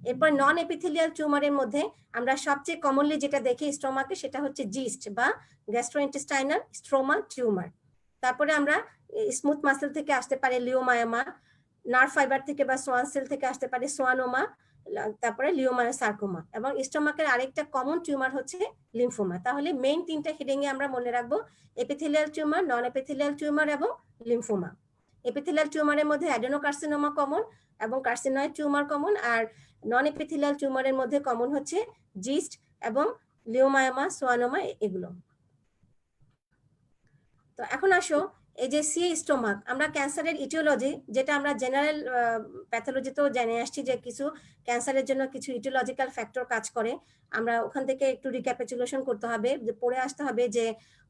S1: এরপর নন এপিথেলিয়াল টিউমারের মধ্যে আমরা সবচেয়ে কমনলি যেটা দেখি স্টোমাকে সেটা হচ্ছে জিস্ট বা গ্যাস্ট্রোইন্টেস্টাইনাল স্ট্রোমা টিউমার। তারপরে আমরা স্মুথ মাসেল থেকে আসতে পারে লিওমায়োমা, নার্ভ ফাইবার থেকে বা সোয়ান সেল থেকে আসতে পারে সোয়ানোমা, তারপরে লিওমায়োসার্কোমা, এবং স্টোমাকের আরেকটা কমন টিউমার হচ্ছে লিম্ফোমা। তাহলে মেইন তিনটা হেডিং এ আমরা মনে রাখবো এপিথেলিয়াল টিউমার, নন এপিথেলিয়াল টিউমার এবং লিম্ফোমা। এপিথেলিয়াল টিউমারের মধ্যে অ্যাডেনোকার্সিনোমা কমন এবং কার্সিনয়েড টিউমার কমন, আর নন এপিথেলিয়াল টিউমারের মধ্যে কমন হচ্ছে জিস্ট এবং লিওমায়োমা, সোয়ানোমা, এগুলো। তো এখন আসো এই যে সিএ স্টোমাক, আমরা ক্যান্সারের ইটিওলজি যেটা আমরা জেনারেল প্যাথোলজিতেও জেনে আসছি যে কিছু ক্যান্সারের জন্য কিছু ইটিওলজিক্যাল ফ্যাক্টর কাজ করে। আমরা ওখান থেকে একটু রিক্যাপিচুলেশন করতে হবে, পড়ে আসতে হবে যে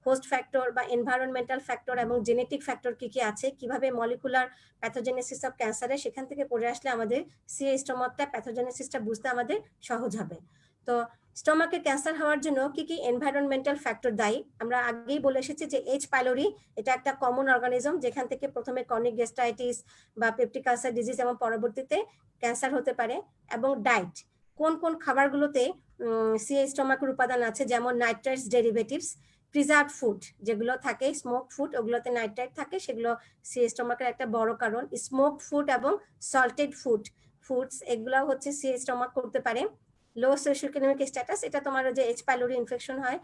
S1: হোস্ট ফ্যাক্টর বা এনভায়রনমেন্টাল ফ্যাক্টর এবং জেনেটিক ফ্যাক্টর কি কি আছে, কিভাবে মলিকুলার প্যাথোজেনেসিস অফ ক্যান্সারে, সেখান থেকে পড়ে আসলে আমাদের সিএ স্টোমাকটা প্যাথোজেনেসিসটা বুঝতে আমাদের সহজ হবে। তো স্টোমাকে ক্যান্সার হওয়ার জন্য কি কি এনভায়রনমেন্টাল ফ্যাক্টর দায়ী, আমরা আগেই বলে এসেছি যে এইচ পাইলোরি এটা একটা কমন অর্গানিজম যেখান থেকে প্রথমে ক্রনিক গ্যাস্ট্রাইটিস বা পেপটিক আলসার ডিজিজ এবং পরবর্তীতে ক্যান্সার হতে পারে। এবং ডায়েট, কোন কোন খাবারগুলোতে সিএ স্টোমাকের উপাদান আছে, যেমন নাইট্রাইটস ডেরিভেটিভস, প্রিজার্ভ ফুড যেগুলো থাকে, স্মোক ফুড, ওগুলোতে নাইট্রাইট থাকে, সেগুলো সিএ স্টোমাকের একটা বড় কারণ। স্মোক ফুড এবং সল্টেড ফুডস এগুলো হচ্ছে সিএ স্টোমাক করতে পারে। লো সোশিওইকোনমিক স্ট্যাটাস, এটা তোমার যে এইচ পাইলোরি ইনফেকশন হয়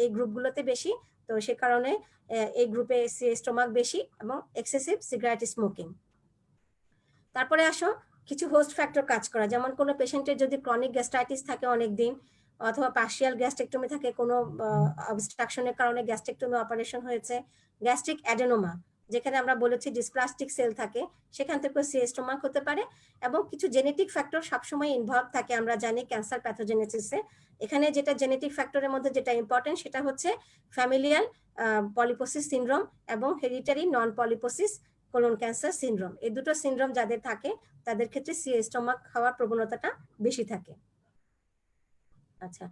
S1: এই গ্রুপগুলোতে বেশি, তো সে কারণে এই গ্রুপে সিএ স্টোমাক বেশি, এবং এক্সেসিভ সিগারেট স্মোকিং। তারপরে আসো কিছু হোস্ট ফ্যাক্টর কাজ করা, যেমন কোনো পেশেন্টের যদি ক্রনিক গ্যাস্ট্রাইটিস থাকে অনেক দিন, অথবা পার্শিয়াল গ্যাস্ট্রেক্টমি থাকে, কোনো অবস্ট্রাকশনের কারণে গ্যাস্ট্রেক্টমি অপারেশন হয়েছে, গ্যাস্ট্রিক অ্যাডেনোমা যেখানে আমরা বলেছি ডিসপ্লাস্টিক সেল থাকে, সেখান থেকে সিএ স্টোমাক হতে পারে। এবং কিছু জেনেটিক ফ্যাক্টর সবসময় ইনভলভ থাকে আমরা জানি ক্যান্সার প্যাথোজেনেসিসে। এখানে যেটা জেনেটিক ফ্যাক্টরের মধ্যে যেটা ইম্পর্টেন্ট সেটা হচ্ছে ফ্যামিলিয়াল পলিপোসিস সিনড্রোম এবং হেরিটারি নন পলিপোসিস কোলন ক্যান্সার সিনড্রোম। এই দুটো সিনড্রোম যাদের থাকে তাদের ক্ষেত্রে সিএ স্টোমাক হওয়ার প্রবণতাটা বেশি থাকে। আচ্ছা,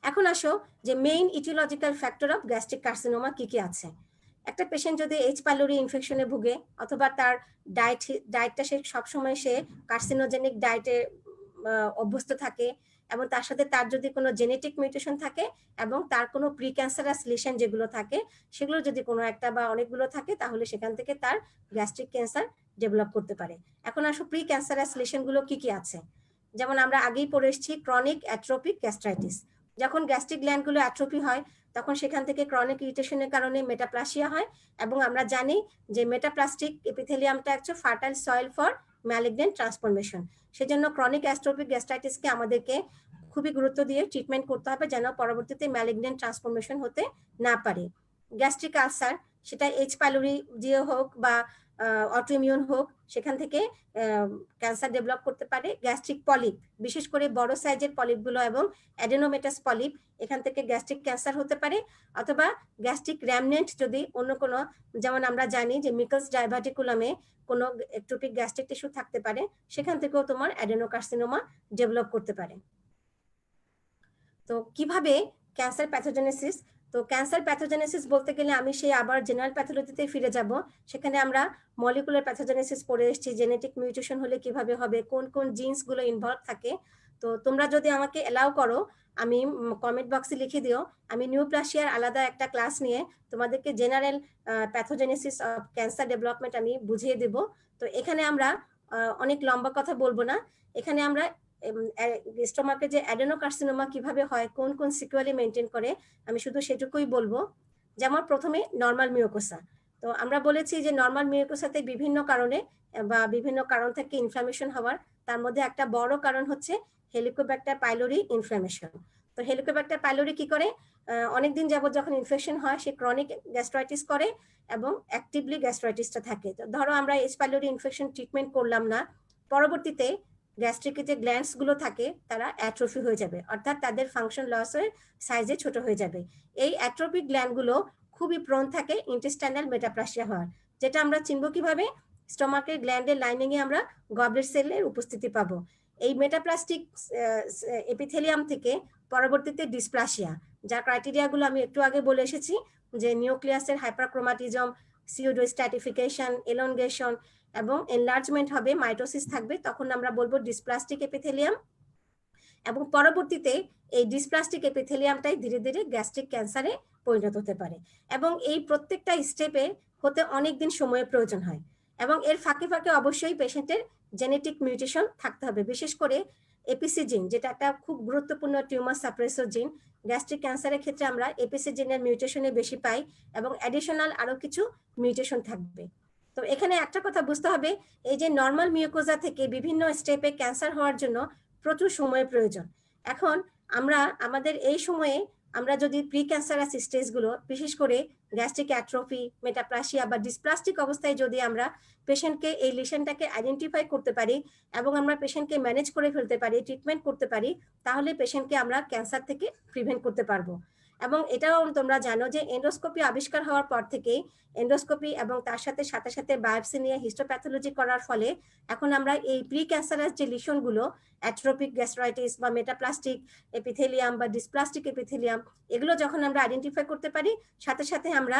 S1: এখন আসো যে main etiological factor of gastric carcinoma কি কি আছে। একটা পেশেন্ট যদি এইচ পাইলোরি ইনফেকশনে ভুগে, অথবা তার ডায়েটটা সে সবসময় সে কার্সিনোজেনিক ডায়েটে অভ্যস্ত থাকে, এবং তার সাথে তার যদি কোনো জেনেটিক মিউটেশন থাকে এবং তার কোনো প্রি ক্যান্সারাস লিশন যেগুলো থাকে সেগুলো যদি কোনো একটা বা অনেকগুলো থাকে, তাহলে সেখান থেকে তার গ্যাস্ট্রিক ক্যান্সার ডেভেলপ করতে পারে। এখন আসো প্রি ক্যান্সারাস লিশনগুলো কি কি আছে, যেমন আমরা আগেই পড়ে এসেছি ক্রনিক অ্যাট্রোপিক গ্যাস্ট্রাইটিস। যখন গ্যাস্ট্রিক গ্ল্যান্ডগুলো অ্যাট্রোপি হয় তখন সেখান থেকে ক্রনিক ইরিটেশনের কারণে মেটাপ্লাসিয়া হয়, এবং আমরা জানি যে মেটাপ্লাস্টিক এপিথেলিয়ামটা হচ্ছে fertile soil for malignant transformation. সেজন্য ক্রনিক অ্যাস্ট্রোপিক গ্যাস্ট্রাইটিসকে আমাদেরকে খুবই গুরুত্ব দিয়ে ট্রিটমেন্ট করতে হবে যেন পরবর্তীতে ম্যালিগন্যান্ট ট্রান্সফরমেশন হতে না পারে। গ্যাস্ট্রিক আলসার, সেটা এইচ পাইলোরি দিয়ে হোক বা অটোইমিউন হোক, সেখান থেকে ক্যান্সার ডেভেলপ করতে পারে। গ্যাস্ট্রিক পলিপ, বিশেষ করে বড় সাইজের পলিপগুলো এবং অ্যাডেনোমেটাস পলিপ, এখান থেকে গ্যাস্ট্রিক ক্যান্সার হতে পারে। অথবা গ্যাস্ট্রিক র্যামনেন্ট যদি অন্য কোনো, যেমন আমরা জানি যে মিকলস ডাইভার্টিকুলামে কোনো একটোপিক গ্যাস্ট্রিক টিস্যু থাকতে পারে, সেখান থেকেও তোমার অ্যাডেনোকার্সিনোমা ডেভেলপ করতে পারে। তো কিভাবে ক্যান্সার প্যাথোজেনেসিস, তো ক্যান্সার প্যাথোজেনেসিস বলতে গেলে আমি সেই আবার জেনারেল প্যাথোলজিতে ফিরে যাব। সেখানে আমরা মলিকুলার প্যাথোজেনেসিস পড়ে এসেছি, জেনেটিক মিউটেশন হলে কিভাবে হবে, কোন কোন জিনস গুলো ইনভলভ থাকে। তো তোমরা যদি আমাকে এলাও করো, আমি কমেন্ট বক্সে লিখে দিও, আমি নিউপ্লাসিয়ার আলাদা একটা ক্লাস নিয়ে তোমাদেরকে general pathogenesis of cancer development আমি বুঝিয়ে দেব। তো এখানে আমরা অনেক লম্বা কথা বলবো না, এখানে আমরা স্টোমাকে যে অ্যাডেনোকার্সিনোমা কিভাবে হয়, কোন কোন সিকুয়েলি মেনটেন করে, আমি শুধু সেটুকুই বলবো। যেমন প্রথমে নর্মাল মিউকোসা, তো আমরা বলেছি যে নর্মাল মিউকোসাতে বিভিন্ন কারণে বা বিভিন্ন কারণ থেকে ইনফ্লামেশন হওয়ার, তার মধ্যে একটা বড় কারণ হচ্ছে হেলিকোব্যাক্টার পাইলোরি ইনফ্লামেশন। তো হেলিকোব্যাক্টার পাইলোরি কি করে, অনেকদিন যাবত যখন ইনফেকশন হয় সে ক্রনিক গ্যাস্ট্রাইটিস করে এবং অ্যাক্টিভলি গ্যাস্ট্রাইটিসটা থাকে। তো ধরো আমরা এইচ পাইলোরি ইনফেকশন ট্রিটমেন্ট করলাম না, পরবর্তীতে গ্যাস্ট্রিকের যে গ্ল্যান্ডস গুলো থাকে তারা অ্যাট্রফি হয়ে যাবে, অর্থাৎ তাদের ফাংশন লস হয়ে সাইজে ছোট হয়ে যাবে। এই অ্যাট্রফিক গ্ল্যান্ড গুলো খুবই প্রোন থাকে ইন্টেস্টাইনাল মেটাপ্লাসিয়া হওয়ার, যেটা আমরা চিনব কিভাবে, স্টোমাকের গ্ল্যান্ডের লাইনিং এ আমরা গবলেট সেলের উপস্থিতি পাবো। এই মেটাপ্লাস্টিক এপিথেলিয়াম থেকে পরবর্তীতে ডিসপ্লাসিয়া, যার ক্রাইটেরিয়া গুলো আমি একটু আগে বলে এসেছি, যে নিউক্লিয়াসের হাইপারক্রোমাটিজম, সিউডোস্ট্যাটিফিকেশন, এলনগেশন এবং এনলার্জমেন্ট হবে, মাইটোসিস থাকবে, তখন আমরা বলবো ডিসপ্লাস্টিক এপিথেলিয়াম। এবং পরবর্তীতে এই ডিসপ্লাস্টিক এপিথেলিয়ামটাই ধীরে ধীরে গ্যাস্ট্রিক ক্যান্সারে পরিণত হতে পারে। এবং এই প্রত্যেকটা স্টেপে হতে অনেক দিন সময়ের প্রয়োজন হয়, এবং এর ফাঁকে ফাঁকে অবশ্যই পেশেন্টের জেনেটিক মিউটেশন থাকতে হবে, বিশেষ করে এপিসি জিন, যেটা একটা খুব গুরুত্বপূর্ণ টিউমার সাপ্রেসর জিন। গ্যাস্ট্রিক ক্যান্সারের ক্ষেত্রে আমরা এপিসি জিনের মিউটেশনে বেশি পাই, এবং অ্যাডিশনাল আরো কিছু মিউটেশন থাকবে। তো এখানে একটা কথা বুঝতে হবে, এই যে নর্মাল মিউকোজা থেকে বিভিন্ন স্টেপে ক্যান্সার হওয়ার জন্য প্রচুর সময়ের প্রয়োজন। এখন আমরা আমাদের এই সময়ে আমরা যদি প্রি ক্যান্সারাস স্টেজগুলো, বিশেষ করে গ্যাস্ট্রিক অ্যাট্রফি, মেটাপ্লাসিয়া বা ডিসপ্লাস্টিক অবস্থায় যদি আমরা পেশেন্টকে এই লিশনটাকে আইডেন্টিফাই করতে পারি এবং আমরা পেশেন্টকে ম্যানেজ করে ফেলতে পারি, ট্রিটমেন্ট করতে পারি, তাহলে পেশেন্টকে আমরা ক্যান্সার থেকে প্রিভেন্ট করতে পারবো। এবং এটাও তোমরা জানো যে এন্ডোস্কোপি আবিষ্কার হওয়ার পর থেকেই এন্ডোস্কোপি এবং তার সাথে সাথে সাথে বায়োপসি নিয়ে হিস্টোপ্যাথোলজি করার ফলে এখন আমরা এই প্রি ক্যান্সারাস যে লিশনগুলো, অ্যাট্রোপিক গ্যাস্ট্রাইটিস বা মেটাপ্লাস্টিক এপিথেলিয়াম বা ডিসপ্লাস্টিক এপিথেলিয়াম, এগুলো যখন আমরা আইডেন্টিফাই করতে পারি, সাথে সাথে আমরা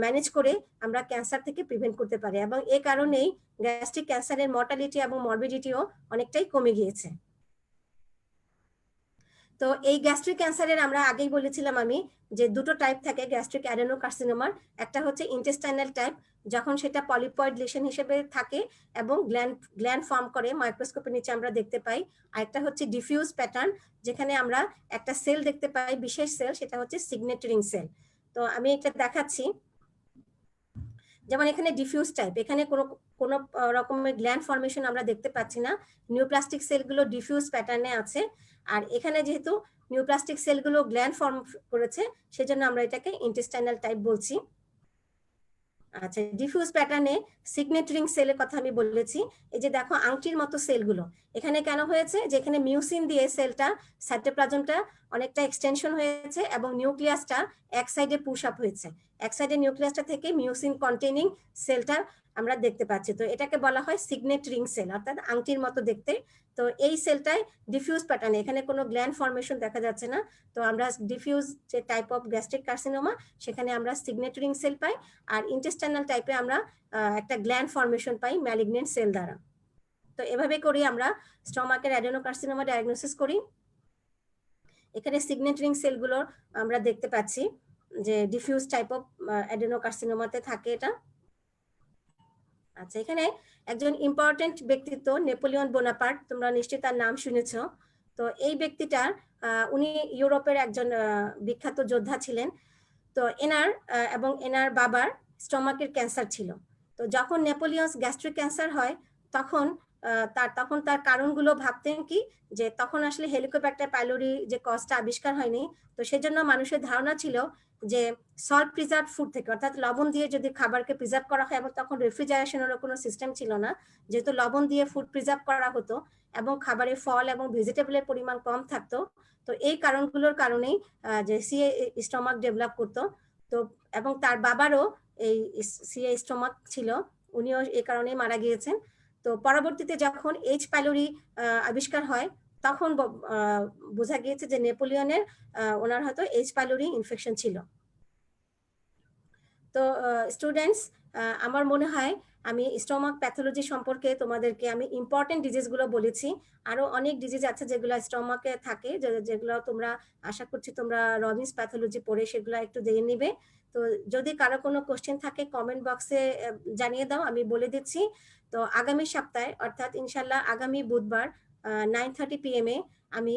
S1: ম্যানেজ করে আমরা ক্যান্সার থেকে প্রিভেন্ট করতে পারি, এবং এই কারণেই গ্যাস্ট্রিক ক্যান্সারের মর্টালিটি এবং মরবিডিটিও অনেকটাই কমে গিয়েছে। তো এই গ্যাস্ট্রিক ক্যান্সারের আমরা আগেই বলেছিলাম আমি যে দুটো টাইপ থাকে গ্যাস্ট্রিক অ্যাডেনোকার্সিনোমার, একটা হচ্ছে ইন্টেস্টাইনাল টাইপ, যখন সেটা পলিপয়েড লিশন হিসেবে থাকে এবং গ্ল্যান্ড ফর্ম করে, মাইক্রোস্কোপের নিচে আমরা দেখতে পাই। আর একটা হচ্ছে ডিফিউজ প্যাটার্ন, যেখানে আমরা একটা সেল দেখতে পাই, বিশেষ সেল, সেটা হচ্ছে সিগনেচারিং সেল। তো আমি এটা দেখাচ্ছি, যেমন এখানে ডিফিউজ টাইপ, এখানে কোনো রকমের গ্ল্যান্ড ফর্মেশন আমরা দেখতে পাচ্ছি না, নিউপ্লাস্টিক সেলগুলো ডিফিউজ প্যাটার্নে আছে। আর এখানে যেহেতু নিউপ্লাস্টিক সেলগুলো গ্ল্যান্ড ফর্ম করেছে, সেজন্য আমরা এটাকে ইন্টেস্টাইনাল টাইপ বলছি। আচ্ছা, ডিফিউজ প্যাটার্নে সিগনেচারিং সেলের কথা আমি বলেছি। এই যে দেখো আংটির মতো সেলগুলো এখানে কেন হয়েছে, যে এখানে মিউসিন দিয়ে সেলটা, সাইটোপ্লাজমটা অনেকটা এক্সটেনশন হয়েছে এবং নিউক্লিয়াসটা এক সাইডে পুশ আপ হয়েছে, এক সাইডে নিউক্লিয়াসটা থেকে মিউসিন কন্টেনিং সেলটা আমরা দেখতে পাচ্ছি। তো এটাকে বলা হয় সিগনেচারিং সেল, অর্থাৎ আংটির মতো দেখতে। তো এই সেলটাই ডিফিউজ প্যাটার্নে, এখানে কোনো গ্ল্যান্ড ফর্মেশন দেখা যাচ্ছে না। তো আমরা ডিফিউজ যে টাইপ অফ গ্যাস্ট্রিক কার্সিনোমা, সেখানে আমরা সিগনেচারিং সেল পাই, আর ইন্টেস্টাইনাল টাইপে আমরা একটা গ্ল্যান্ড ফর্মেশন পাই ম্যালিগন্যান্ট সেল দ্বারা। তো এভাবে করি আমরা স্টোমাকের অ্যাডেনোকার্সিনোমা ডায়াগনোসিস করি। এখানে সিগনেচারিং সেলগুলো আমরা দেখতে পাচ্ছি যে ডিফিউজ টাইপ অফ অ্যাডেনোকার্সিনোমাতে থাকে এটা। আচ্ছা, এখানে একজন ইম্পর্টেন্ট ব্যক্তিত্ব নেপোলিয়ন বোনাপার্ট, তোমরা নিশ্চয়ই তার নাম শুনেছো। তো এই ব্যক্তিটার উনি ইউরোপের একজন বিখ্যাত যোদ্ধা ছিলেন। তো এনার এবং এনার বাবার স্টমাকের ক্যান্সার ছিল। তো যখন নেপোলিয়ন্স গ্যাস্ট্রিক ক্যান্সার হয় তখন তার কারণগুলো ভাবতেন কি, যে তখন আসলে হেলিকোব্যাক্টার পাইলোরি যে কজটা আবিষ্কার হয়নি, তো সেজন্য মানুষের ধারণা ছিল যে সল্ট প্রিজার্ভ ফুড থেকে, অর্থাৎ লবণ দিয়ে যদি খাবারকে প্রিজার্ভ করা হয়, এবং তখন রেফ্রিজারেশনেরও কোনো সিস্টেম ছিল না, যেহেতু লবণ দিয়ে ফুড প্রিজার্ভ করা হতো এবং খাবারে ফল এবং ভেজিটেবলের পরিমাণ কম থাকতো, তো এই কারণগুলোর কারণেই যে সিএ স্টমাক ডেভেলপ করতো। তো এবং তার বাবারও এই সিএ স্টমাক ছিল, উনিও এই কারণে মারা গিয়েছেন। তো পরবর্তীতে যখন এইচ পাইলোরি আবিষ্কার হয় তখন বোঝা গিয়েছে যে নেপোলিয়নের ওনার হয়তো এইচ পাইলোরি ইনফেকশন ছিল। তো স্টুডেন্টস, আমার মনে হয় আমি স্টমাক প্যাথোলজি সম্পর্কে তোমাদেরকে আমি ইম্পর্টেন্ট ডিজিজগুলো বলেছি। আরো অনেক ডিজিজ আছে যেগুলো স্টমাকে থাকে, যেগুলো তোমরা আশা করছি তোমরা রবিন্স প্যাথোলজি পড়ে সেগুলো একটু দেখে নিবে। তো যদি কারো কোনো কোশ্চেন থাকে কমেন্ট বক্সে জানিয়ে দাও, আমি বলে দিচ্ছি। তো আগামী সপ্তাহে অর্থাৎ ইনশাল্লাহ আগামী বুধবার 9:30 PM আমি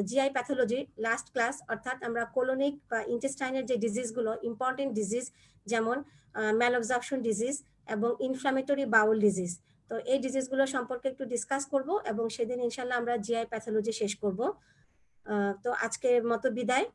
S1: জিআই প্যাথোলজি লাস্ট ক্লাস, অর্থাৎ আমরা কোলোনিক বা ইন্টেস্টাইনের যে ডিজিজগুলো ইম্পর্টেন্ট ডিজিজ, যেমন ম্যালঅবজর্পশন ডিজিজ এবং ইনফ্লামেটরি বাউল ডিজিজ, তো এই ডিজিজগুলো সম্পর্কে একটু ডিসকাস করব এবং সেদিন ইনশাল্লাহ আমরা জিআই প্যাথোলজি শেষ করব। তো আজকের মতো বিদায়।